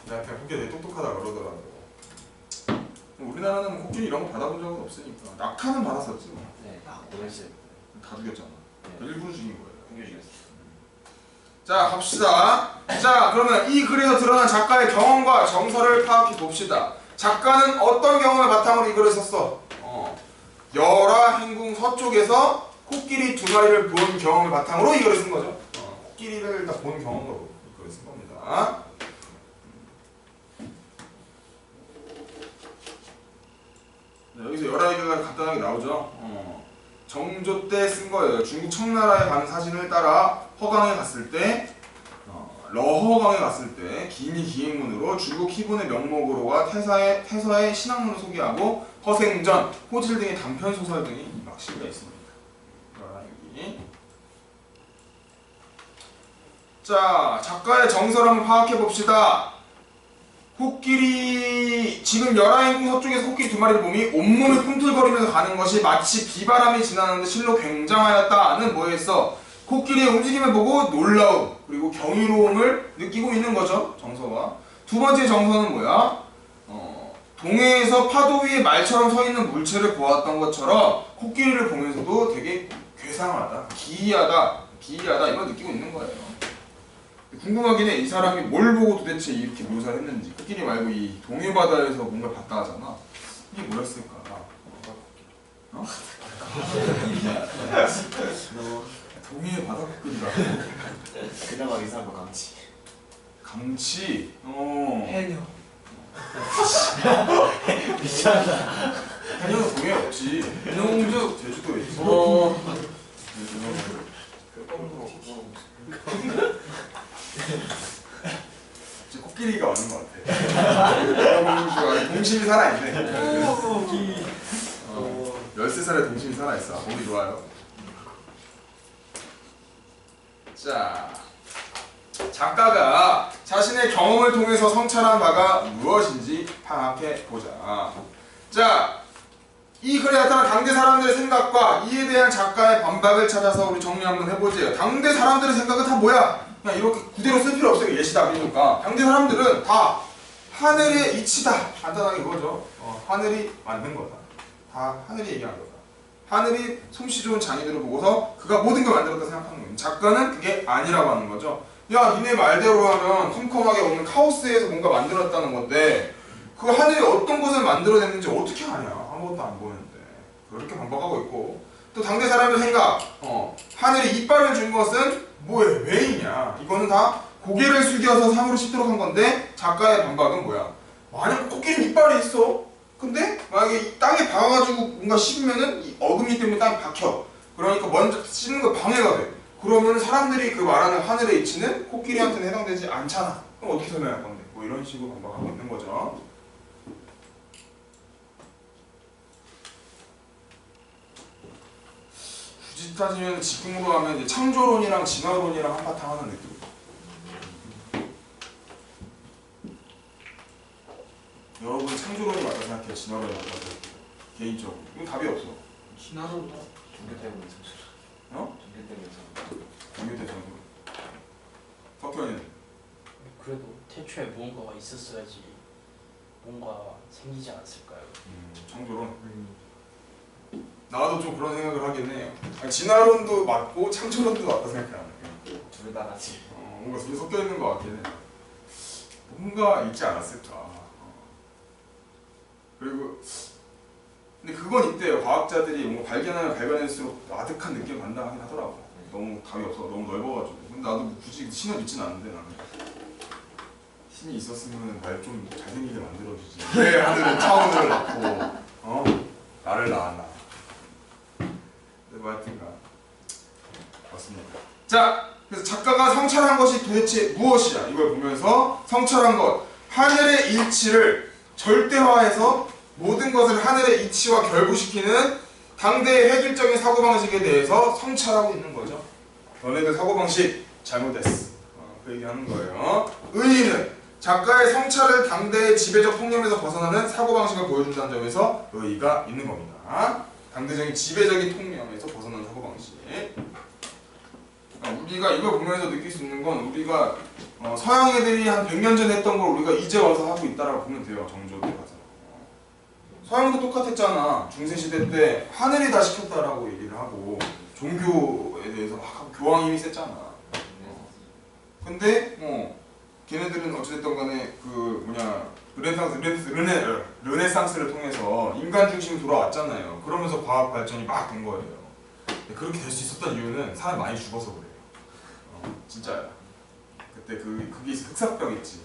내가 그냥 코끼리 되게 똑똑하다 그러더라고. 우리나라는 코끼리 이런 거 받아본 적은 없으니까. 낙타는 받았었지 뭐. 네, 다 보냈어요. 다 죽였잖아. 네. 일부러 죽인 거예요. 챙겨주겠어. 자 갑시다. 자 그러면 이 글에서 드러난 작가의 경험과 정서를 파악해 봅시다. 작가는 어떤 경험을 바탕으로 이 글을 썼어? 열화 행궁 서쪽에서 코끼리 두 마리를 본 경험을 바탕으로 이 글을 쓴 거죠. 코끼리를 다 본 경험으로 이 글을 쓴 겁니다. 여기서 열화기가 간단하게 나오죠. 정조 때 쓴 거예요. 중국 청나라에 가는 사진을 따라 허강에 갔을 때, 러허강에 갔을 때 기니 기행문으로 중국 희분의 명목으로와 태서의 신학문을 소개하고 허생전, 호질 등의 단편 소설 등이 막 실려 있습니다. 열화기. 자, 작가의 정서를 한번 파악해 봅시다. 코끼리 지금 열화행궁 서쪽에서 코끼리 두 마리를 보니 온몸을 꿈틀거리면서 가는 것이 마치 비바람이 지나는데 실로 굉장하였다는 뭐였어? 코끼리의 움직임을 보고 놀라움 그리고 경이로움을 느끼고 있는 거죠. 정서가. 두 번째 정서는 뭐야? 동해에서 파도 위에 말처럼 서 있는 물체를 보았던 것처럼 코끼리를 보면서도 되게 괴상하다, 기이하다 이걸 느끼고 있는 거예요. 궁금하긴 해. 이 사람이 뭘 보고 도대체 이렇게 묘사를 했는지. 코끼리 말고 이 동해 바다에서 뭔가 봤다 하잖아. 이게 뭐였을까? 어? 동해 바다 코끼리라고. 그나마 이상한 거 감지. 강치. 해녀. 미쳤다. 해녀는 동해 없지. 영주. 제주도에 있지. 진짜 코끼리가 맞는 것 같아. 동심이 살아있네. 13살에 동심이 살아있어. 보기 좋아요. 자, 작가가 자신의 경험을 통해서 성찰한 바가 무엇인지 파악해보자. 자, 이 글에 나타난 당대 사람들의 생각과 이에 대한 작가의 반박을 찾아서 우리 정리 한번 해보죠. 당대 사람들의 생각은 다 뭐야? 그냥 이렇게 그대로 쓸 필요 없어요. 예시답이니까. 당대 사람들은 다 하늘의 이치다. 간단하게 그거죠. 하늘이 만든 거다. 다 하늘이 얘기한 거다. 하늘이 솜씨 좋은 장인들을 보고서 그가 모든 걸 만들었다 생각하는 거예요. 작가는 그게 아니라고 하는 거죠. 야, 니네 말대로 하면 컴컴하게 오는 카오스에서 뭔가 만들었다는 건데 그 하늘이 어떤 것을 만들어냈는지 어떻게 아냐? 아무것도 안 보이는데. 그렇게 반박하고 있고, 또 당대 사람의 생각, 하늘이 이빨을 준 것은 뭐에 왜 있냐? 이거는 다 고개를 숙여서 상으로 씹도록 한 건데 작가의 반박은 뭐야? 만약 코끼리 이빨이 있어. 근데 만약에 이 땅에 박아가지고 뭔가 씹으면은 이 어금니 때문에 땅에 박혀. 그러니까 먼저 씹는 거 방해가 돼. 그러면 사람들이 그 말하는 하늘의 이치는 코끼리한테는 해당되지 않잖아. 그럼 어떻게 설명할 건데? 뭐 이런 식으로 반박하고 있는 거죠. 굳이 따지면 지금으로 하면 이제 창조론이랑 진화론이랑 한바탕 하는 느낌. 여러분 창조론이 맞다 생각해요? 진화론이 맞다 생각해요? 개인적으로. 이건 답이 없어. 진화론. 종교 때문에 상처. 종교 때문에 상처. 종교대 창조론. 석현이는? 그래도 태초에 무언가가 있었어야지 뭔가 생기지 않았을까요? 창조론? 나도 좀 그런 생각을 하긴 해요. 아니, 진화론도 맞고 창조론도 맞다 생각해요. 둘 다 같이. 뭔가 둘이 섞여 있는 것 같긴 해. 뭔가 있지 않았을까. 그리고 근데 그건 있대요. 과학자들이 뭔가 발견하면 발견할수록 아득한 느낌을 받는다고 하더라고. 너무 답이 없어. 너무 넓어가지고. 근데 나도 굳이 신을 믿진 않는데 나는. 신이 있었으면 날 좀 잘생기게 만들어주지. 왜 하늘은 차원을 낳고 나를 낳았나. 뭐 하여튼가 맞습니다. 자, 그래서 작가가 성찰한 것이 도대체 무엇이냐 이걸 보면서 성찰한 것, 하늘의 이치를 절대화해서 모든 것을 하늘의 이치와 결부시키는 당대의 획일적인 사고방식에 대해서 성찰하고 있는 거죠. 너네들 사고방식 잘못됐어. 그 얘기하는 거예요. 의의는 작가의 성찰을 당대의 지배적 통념에서 벗어나는 사고방식을 보여준다는 점에서 의의가 있는 겁니다. 당대적인 지배적인 통념에서 벗어난 사고방식. 우리가 이걸 보면서 느낄 수 있는 건 우리가 서양 애들이 한 100년 전에 했던 걸 우리가 이제 와서 하고 있다라고 보면 돼요. 정조 때 가서. 서양도 똑같았잖아. 중세시대 때 하늘이 다 시켰다라고 얘기를 하고 종교에 대해서 막 교황 힘이 셌잖아. 근데 걔네들은 어찌됐든 간에 그 뭐냐 르네상스를 통해서 인간 중심으로 돌아왔잖아요. 그러면서 과학 발전이 막 된 거예요. 그렇게 될 수 있었던 이유는 사람 많이 죽어서 그래요. 진짜야. 그때 그게 흑사병 있지.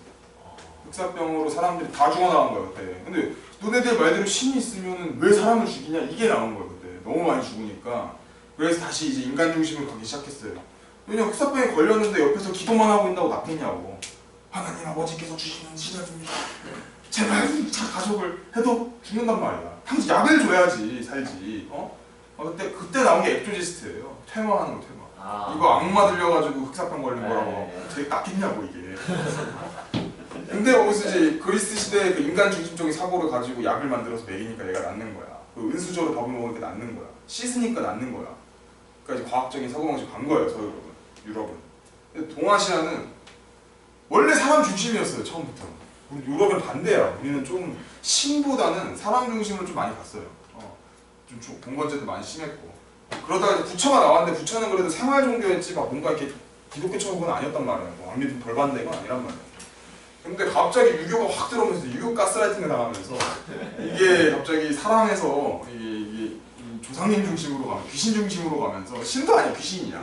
흑사병으로 사람들이 다 죽어나간 거야 그때. 근데 너네들 말대로 신이 있으면은 왜 사람을 죽이냐 이게 나온 거예요 그때. 너무 많이 죽으니까. 그래서 다시 이제 인간 중심으로 가기 시작했어요. 왜냐면 흑사병에 걸렸는데 옆에서 기도만 하고 있다고 낫겠냐고. 하나님 아버지께서 주시는 시련입니다. 제발 가족을 해도 죽는단 말이야. 항상 약을 줘야지 살지. 그때 나온 게 엑조지스트예요. 퇴마하는 거 퇴마. 이거 악마 들려가지고 흑사병 걸린 거라고. 되게 낫겠냐고 이게. 근데 거기서 이제 그리스 시대의 그 인간 중심적인 사고를 가지고 약을 만들어서 먹이니까 얘가 낫는 거야. 그 은수저로 밥을 먹으니까 낫는 거야. 씻으니까 낫는 거야. 그러니까 이제 과학적인 사고방식 간 거예요, 서유럽은. 유럽은. 근데 동아시아는 원래 사람 중심이었어요, 처음부터. 우리 유럽은 반대야. 우리는 좀 신보다는 사람 중심으로 좀 많이 갔어요. 좀 봉건제도 많이 심했고. 그러다가 이제 부처가 나왔는데 부처는 그래도 생활 종교였지 막 뭔가 이렇게 기독교 천국은 아니었단 말이에요. 뭐 왕미도 벌 받는 데가 아니란 말이에요. 근데 갑자기 유교가 확 들어오면서 유교 가스라이팅을 당하면서 이게 갑자기 사람에서 이게 조상님 중심으로 가면 귀신 중심으로 가면서 신도 아니야 귀신이야.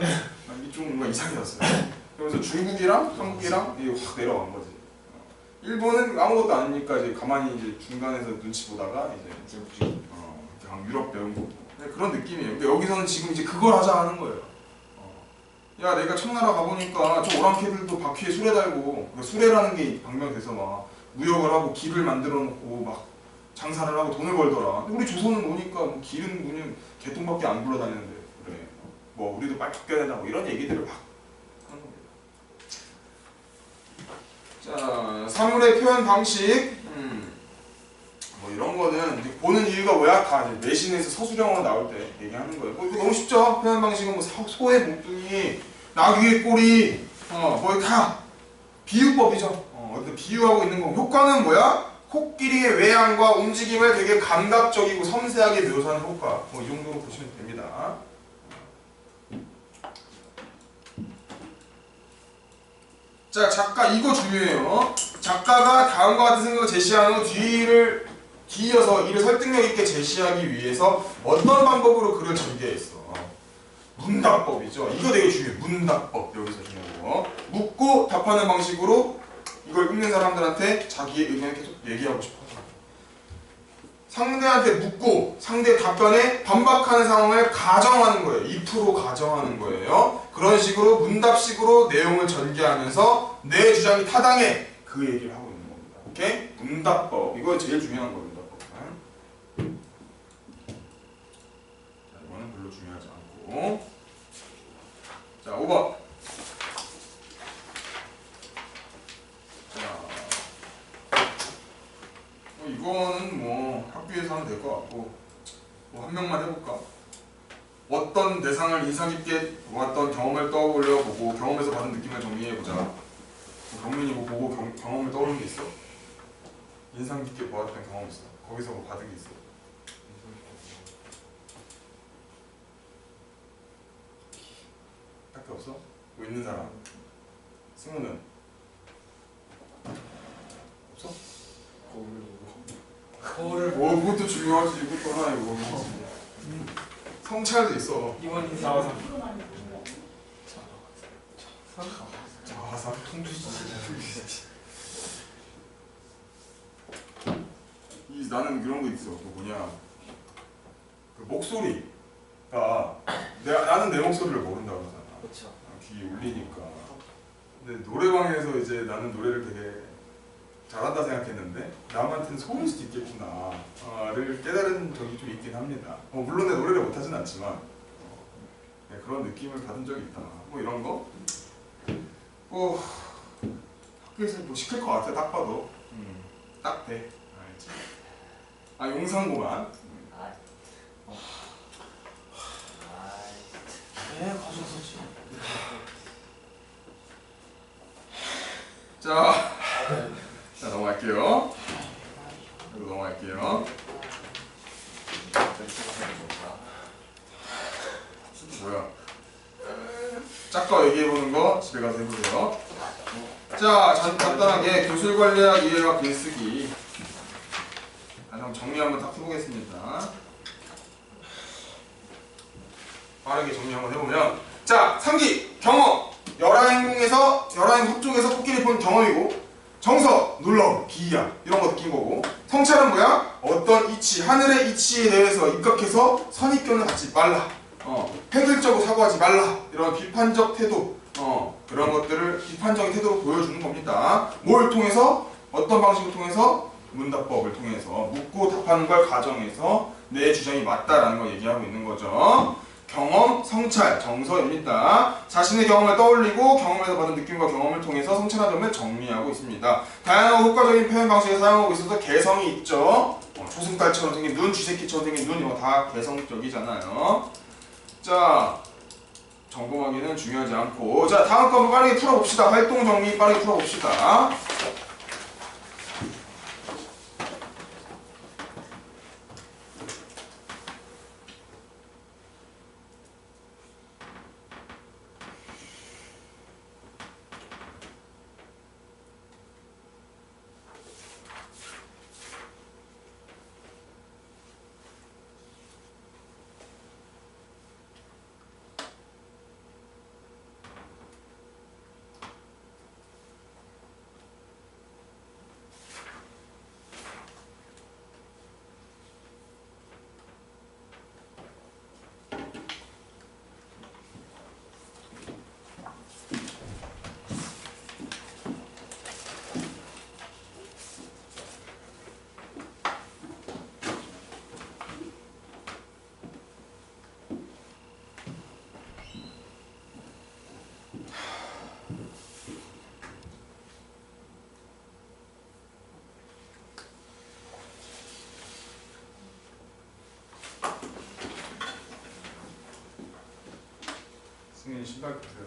이게 좀 뭔가 이상해졌어요. 그래서 중국이랑 한국이랑 이게 확 내려간 거지. 일본은 아무것도 아니니까 이제 가만히 이제 중간에서 눈치 보다가 이제 유럽 배운 거고 그런 느낌이에요. 근데 여기서는 지금 이제 그걸 하자 하는 거예요. 야 내가 청나라 가보니까 저 오랑캐들도 바퀴에 수레 달고 수레라는 게 방명돼서 막 무역을 하고 길을 만들어 놓고 막 장사를 하고 돈을 벌더라. 근데 우리 조선은 오니까 뭐 길은 그냥 개똥밖에 안 굴러다니는데 그래 뭐 우리도 빨리 바뀌어야 된다 뭐 이런 얘기들을 막 하는 겁니다. 자 사물의 표현 방식 뭐 이런 거는 이제 보는 이유가 뭐야? 다 이제 내신에서 서술형으로 나올 때 얘기하는 거예요. 뭐 이거 너무 쉽죠? 표현 방식은 뭐 소의 목둥이, 나귀의 꼬리, 뭐 다 비유법이죠. 어떤 비유하고 있는 거. 효과는 뭐야? 코끼리의 외양과 움직임을 되게 감각적이고 섬세하게 묘사하는 효과. 뭐 이 정도로 보시면 됩니다. 자, 작가 이거 중요해요. 작가가 다음과 같은 생각을 제시한 후 뒤이어서 이를 설득력 있게 제시하기 위해서 어떤 방법으로 글을 전개했어. 문답법이죠. 이거 되게 중요해. 문답법 여기서 중요하고 묻고 답하는 방식으로 이걸 읽는 사람들한테 자기의 의견을 계속 얘기하고 싶어. 상대한테 묻고 상대의 답변에 반박하는 상황을 가정하는 거예요. if로 가정하는 거예요. 그런 식으로 문답식으로 내용을 전개하면서 내 주장이 타당해 그 얘기를 하고 있는 겁니다. 오케이? 문답법 이거 제일 중요한 거예요. 자, 이거는 별로 중요하지 않고 자 5번 자 이거는 뭐 학교에서 하면 될 것 같고 뭐 한 명만 해볼까? 어떤 대상을 인상 깊게 보았던 경험을 떠올려 보고 경험에서 받은 느낌을 정리해보자. 뭐 경민이 뭐 보고 경험을 떠오르는 게 있어? 인상 깊게 보았던 경험 있어? 거기서 뭐 받은 게 있어? 딱히 없어? 뭐 있는 사람? 승우는? 없어? 거울을 뭐 그것도 중요하지. 이것도 하나 이거 성찰도 있어. 이원 인사 자화상 통주지. 나는 그런 거 있어. 그 뭐냐 그 목소리가 나는 내 목소리를 모른다고 하잖아. 그렇죠. 귀에 울리니까. 근데 노래방에서 이제 나는 노래를 되게 잘한다 생각했는데 남한테는 소일 수도 있겠구나를 깨달은 적이 좀 있긴 합니다. 물론 내 노래를 못하진 않지만 네, 그런 느낌을 받은 적이 있다. 뭐 이런 거 학교에서 뭐 시킬 것 같아. 딱 봐도 딱 돼. 알지? 아 용산고만. 왜 가셨었지? 자 넘어갈게요. 이거 넘어갈게요. 뭐야? 짝거 얘기해보는 거 집에 가서 해보세요. 자, 간단하게 교술 관리학 이해와 글쓰기. 한번 정리 한번 딱 해보겠습니다. 빠르게 정리 한번 해보면, 자, 3기 경험. 열화행동에서 열화행 합종에서 코끼리 본 경험이고, 정서, 놀라움, 기이함 이런 거 느낀 거고, 성찰은 뭐야? 어떤 이치, 하늘의 이치에 대해서 입각해서 선입견을 갖지 말라. 획일적으로 사고하지 말라. 이런 비판적 태도, 그런 것들을 비판적인 태도로 보여주는 겁니다. 뭘 통해서? 어떤 방식을 통해서? 문답법을 통해서 묻고 답하는 걸 가정해서 내 주장이 맞다라는 걸 얘기하고 있는 거죠. 경험, 성찰, 정서입니다. 자신의 경험을 떠올리고 경험에서 받은 느낌과 경험을 통해서 성찰한 점을 정리하고 있습니다. 다양하고 효과적인 표현 방식을 사용하고 있어서 개성이 있죠. 초승달처럼 생긴 눈, 쥐새끼처럼 생긴 눈, 이런 거 다 개성적이잖아요. 자, 점검하기는 중요하지 않고, 자, 다음 거 한번 빠르게 풀어봅시다. 활동 정리 빠르게 풀어봅시다. 승민이 신발 보세요.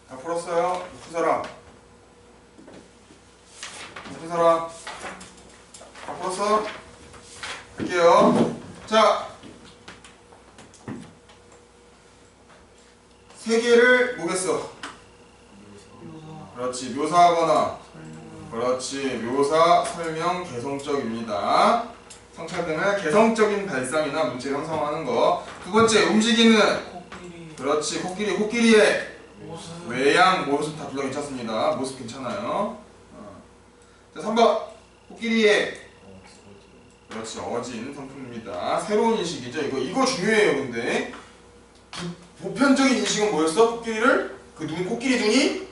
다 풀었어요? 그 사람. 그 사람. 다 풀었어? 할게요. 자, 세 개를 뭐겠어? 그렇지, 묘사하거나. 그렇지, 묘사, 설명, 개성적입니다. 성찰 등을 개성적인 발상이나 문체를 형성하는 거. 두 번째, 움직이는. 코끼리 그렇지, 코끼리의 모습 외양, 모습 다 둘 다 괜찮습니다. 모습 괜찮아요. 자, 3번. 코끼리의 그렇지, 어진 성품입니다. 새로운 인식이죠. 이거 중요해요. 근데 보편적인 인식은 뭐였어? 코끼리를 그 눈, 코끼리 눈이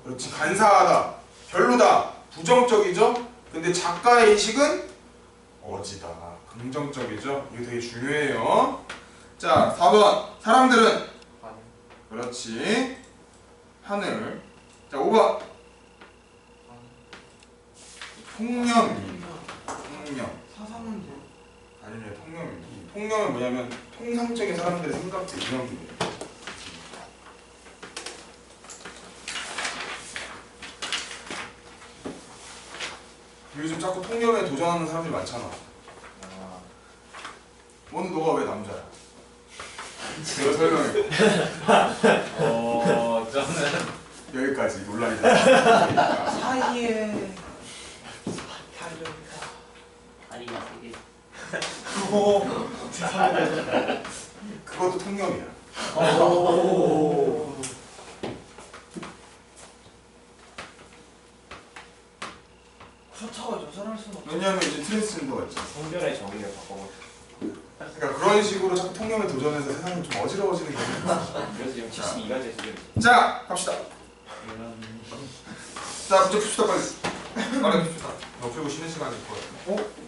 그렇지, 간사하다, 별로다, 부정적이죠. 근데 작가의 인식은 어지다, 긍정적이죠. 이거 되게 중요해요. 자, 4번. 사람들은 그렇지, 하늘. 자, 5번. 통념입니다. 통념. 사사문제 아니면 통념입니다. 통념은 뭐냐면 통상적인 사람들의 생각들 이런 게. 요즘 자꾸 통념에 도전하는 사람들이 많잖아. 오늘 너가 왜 남자야? 내가 설명해. 저는 여기까지 논란이다. 사이에 달려있다. 다리가 세 개. 그것도 통념이야. 오. 그렇다고 여자를 수는 없죠. 왜냐하면 이제 트랜스젠더가 있잖아. 성별의 정의를 바꿔버렸어. 그러니까 그런 식으로 자꾸 통념에 도전해서 세상이 좀 어지러워지는 게 있는 거야. 그래서 지금 72가지 수준. 자, 갑시다. 자, 문제 풉시다 빨리. 빨리 풉시다. 너 풀고 쉬는 시간이 있거든.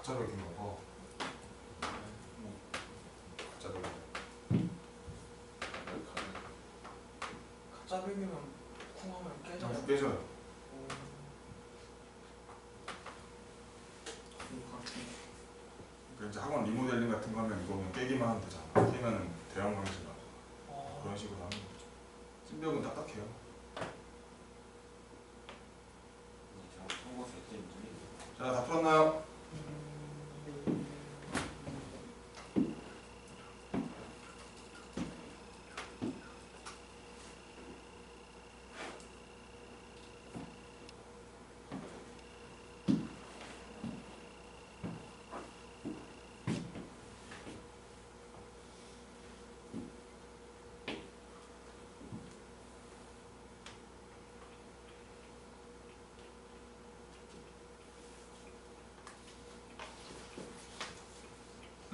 가짜 벽인가 봐. 가짜 벽. 가짜 벽이면 쿵하면 깨져요. 깨져요. 그러니까 이제 학원 리모델링 같은 거 하면 이거 그냥 깨기만 하면 되잖아. 깨면은 대형 강실 나고 그런 식으로 하는 거죠. 찐벽은 딱딱해요. 자, 다 풀었나요?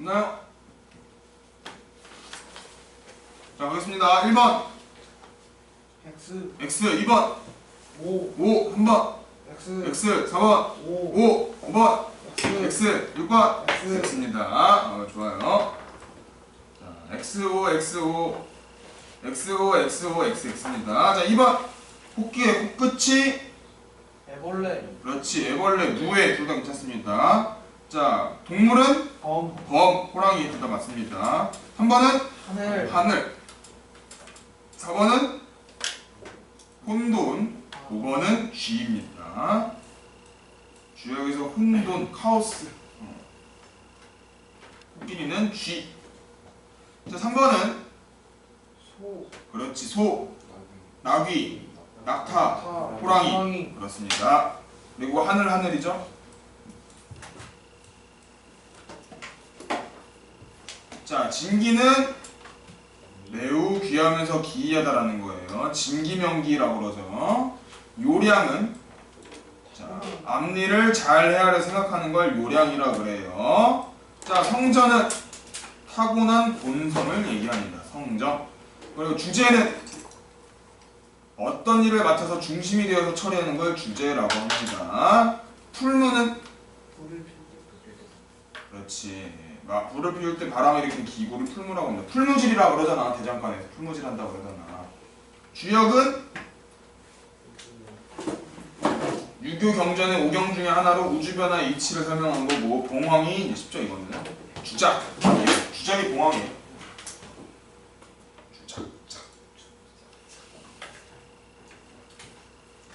됐나요? 자, 가겠습니다. 1번 X X, 2번 5 5, 3번 X X, 4번 5 5, 5번 X X, 6번 X X입니다. 좋아요. 자, X5, X5 X5, X5, XX 자, 2번 코끼의 코끝이 애벌레 그렇지, 애벌레, 무에 둘 다 괜찮습니다. 자, 동물은 범 범, 호랑이 둘 다 맞습니다. 3번은 하늘 하늘, 4번은 혼돈, 5번은 쥐입니다. 쥐역에서 혼돈, 카오스. 코끼리는 쥐. 자, 3번은 소 그렇지, 소, 나귀, 낙타, 타 호랑이. 그렇습니다. 그리고 하늘이죠. 자, 진기는 매우 귀하면서 기이하다라는 거예요. 진기명기라고 그러죠. 요량은 자, 앞니를 잘 헤아려 생각하는 걸 요량이라 그래요. 자, 성전은 타고난 본성을 얘기합니다. 성전. 그리고 주제는 어떤 일을 맡아서 중심이 되어서 처리하는 걸 주제라고 합니다. 풀무는 불을 그렇지. 막 불을 피울 때 바람을 일으키는 기구를 풀무라고 합니다. 풀무질이라 그러잖아. 대장간에서 풀무질 한다고 그러잖아. 주역은 유교 경전의 5경 중에 하나로 우주변화의 이치를 설명한 거고, 봉황이 이제 쉽죠 이거는. 주작. 주작이 봉황이에요. 주작.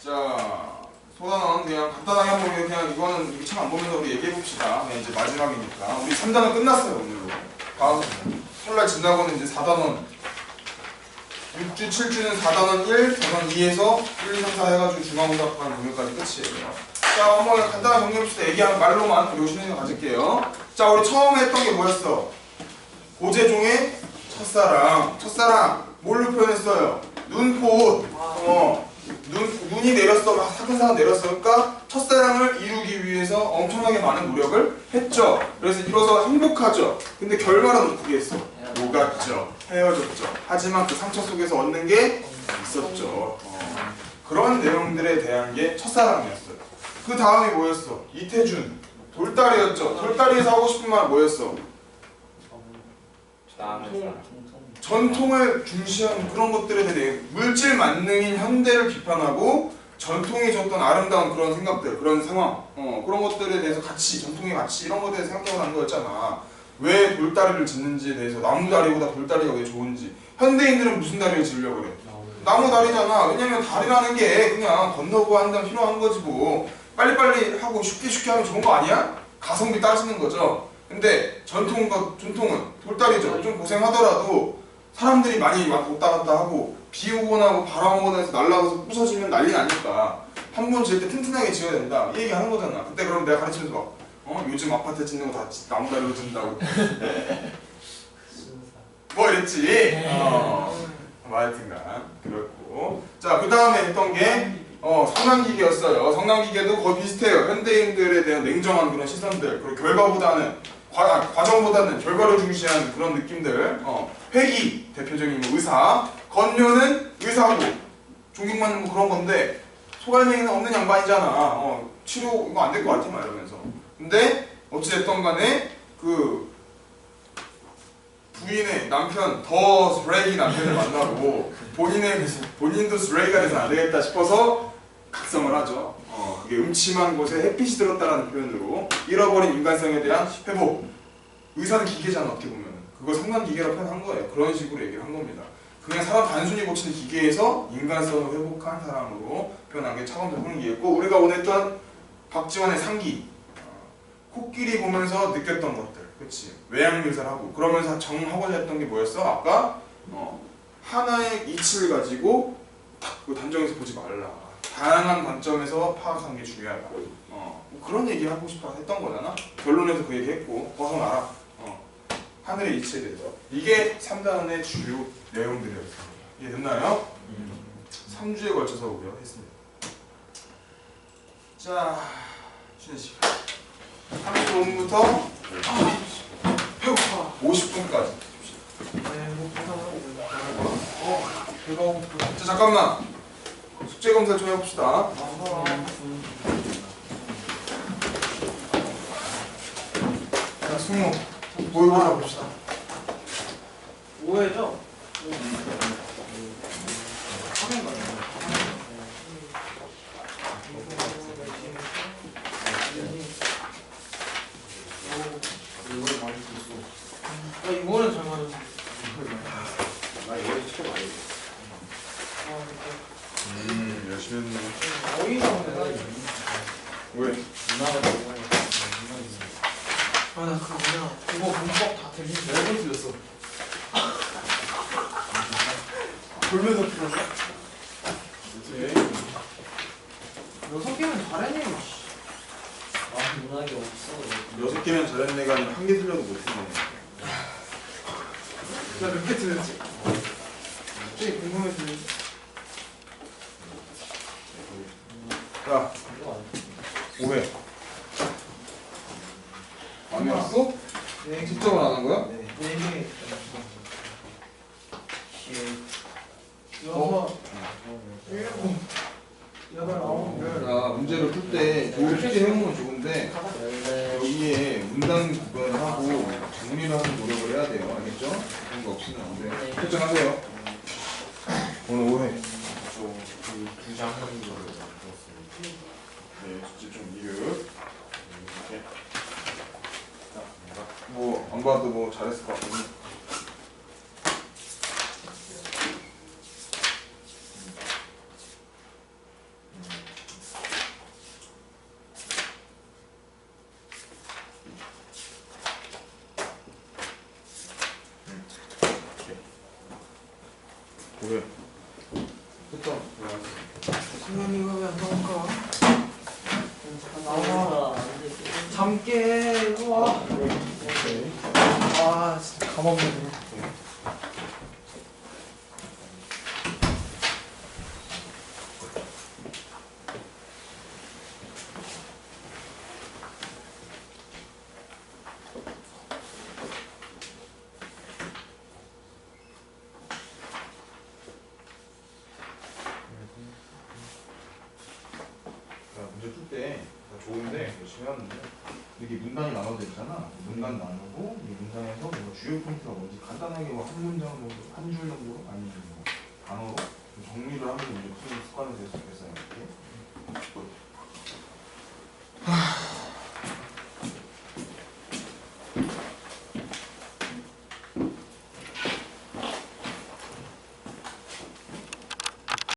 자, 소단원 그냥 간단하게 한번 그냥 이거는 이렇게 참 안 보면서 우리 얘기해 봅시다. 그냥 이제 마지막이니까. 우리 3단원 끝났어요 오늘로. 다음 설날 지나고는 이제 4단원 6주 7주는 4단원 1, 단원 2에서 1, 2, 3, 4 해가지고 중앙고등학교까지 공연까지 끝이에요. 자, 한번 간단하게 정리해봅시다. 얘기하는 말로만 그리고 쉬는 시간 가질게요. 자, 우리 처음에 했던 게 뭐였어? 고재종의 첫사랑. 첫사랑 뭘로 표현했어요? 눈꽃. 눈이 내렸어. 막 사근사근 내렸어. 그러니까 첫사랑을 이루기 위해서 엄청나게 많은 노력을 했죠. 그래서 이뤄서 행복하죠. 근데 결말은 어떻게 했어? 녹았죠. 헤어졌죠. 하지만 그 상처 속에서 얻는 게 있었죠. 그런 내용들에 대한 게 첫사랑이었어요. 그 다음이 뭐였어? 이태준. 돌다리였죠. 돌다리에서 하고 싶은 말 뭐였어? 전통을 중시하는 그런 것들에 대해 물질 만능인 현대를 비판하고 전통이 줬던 아름다운 그런 생각들, 그런 상황, 그런 것들에 대해서 가치, 전통의 가치 이런 것들에 대해서 생각하고 난 거였잖아. 왜 돌다리를 짓는지에 대해서 나무다리보다 돌다리가 왜 좋은지. 현대인들은 무슨 다리를 지으려고 그래? 나무다리잖아. 왜냐면 다리라는 게 그냥 건너고 한다면 필요한 거지 뭐. 빨리빨리 하고 쉽게 하면 좋은 거 아니야? 가성비 따지는 거죠. 근데 전통은 돌다리죠. 좀 고생하더라도 사람들이 많이 왔다 갔다 하고 비 오거나 뭐 바람 오거나 해서 날아가서 부서지면 난리 나니까 한 번 지을 때 튼튼하게 지어야 된다 이 얘기 하는 거잖아. 그때 그럼 내가 가르치면서 요즘 아파트 짓는 거 다 나무다리로 짓는다고 뭐 이랬지. 뭐 하여튼간 그렇고. 자, 그 다음에 했던 게 성난기계였어요. 성난기계도 거의 비슷해요. 현대인들에 대한 냉정한 그런 시선들, 그리고 결과보다는 과정보다는 결과를 중시하는 그런 느낌들. 회의 대표적인 뭐 의사, 건료는 의사고 존경받는 뭐 그런 건데 소갈맹이는 없는 양반이잖아. 치료 이거 안 될 것 같아 막 이러면서. 근데 어찌됐던 간에 그 부인의 남편 더 스레이 남편을 만나고 본인도 스레이가 돼서 안 되겠다 싶어서 각성을 하죠. 그게 음침한 곳에 햇빛이 들었다라는 표현으로 잃어버린 인간성에 대한 회복. 의사는 기계잖아 어떻게 보면. 그거 성관기계라고 표현한 거예요. 그런 식으로 얘기를 한 겁니다. 그냥 사람 단순히 고치는 기계에서 인간성을 회복한 사람으로 표현한 게 차범근 훈기였고 우리가 원했던 박지원의 상기. 코끼리 보면서 느꼈던 것들. 그치? 외양묘사를 하고 그러면서 정하고자 했던 게 뭐였어? 아까 하나의 이치를 가지고 딱 그 단정해서 보지 말라. 다양한 관점에서 파악하는 게 중요하다. 뭐 그런 얘기 하고 싶어 했던 거잖아. 결론에서 그 얘기 했고 벗어나라. 하늘의 이치에 대해서. 이게 3단의 주요 내용들이었습니다. 이해됐나요? 3주에 걸쳐서 우리가 했습니다. 자, 쉬는 시간. 35분부터 배고파. 50분까지. 네, 뭐 배가 고프다. 자, 잠깐만. 숙제 검사 좀 해봅시다. 자, 승우. 모의고사 봅시다. 5회죠? 이거는 잘 맞았어. 나 이번에 시험 많이 했어. 열심히 했네. 어이가 없네. 왜? 아, 나 그거 뭐냐. 그거 문법 다 들리지. 매번 틀렸어. 돌면서 틀렸어? 네. 6개면 잘했네. 아 문학이 없어. 6개면 잘했네가 아니라 1개 틀려도 못했네. 나 몇 개 틀렸지? 갑자기 궁금해지네. 자, 5회. 안 해왔어? 네, 집적을 안 한 거야? 네 개. 여섯, 일곱, 여덟, 아홉, 열. 문제를 풀 때 쉽게 해보면 좋은데 열네. 여기에 문단 구분을 하고 정리를 하는 노력을 해야 돼요. 알겠죠? 그런 거 없으면 안 돼. 결정하세요. 오늘 5회. 저그두장 하는 거를 들었습니다. 네, 숙제 좀 이유. 이렇게. 뭐 안 봐도 뭐 잘했을 것 같거든. 왜? 됐다. 승현이 이거 왜안 나올까? 나와. 안돼. 잠 깨. 이거 와. 오케이. 아, 진짜 감없네. 문제 풀 때 좋은데 열심히 하는데 이게 문단이 나눠져 있잖아. 문단 나누고 이 문단에서 뭐 주요 포인트가 뭔지 간단하게 뭐 한 문장 정도, 한 줄 정도 아니면 뭐 단어로 좀 정리를 하면서 이제 푸는 습관이 될 수 있겠어요. 이렇게.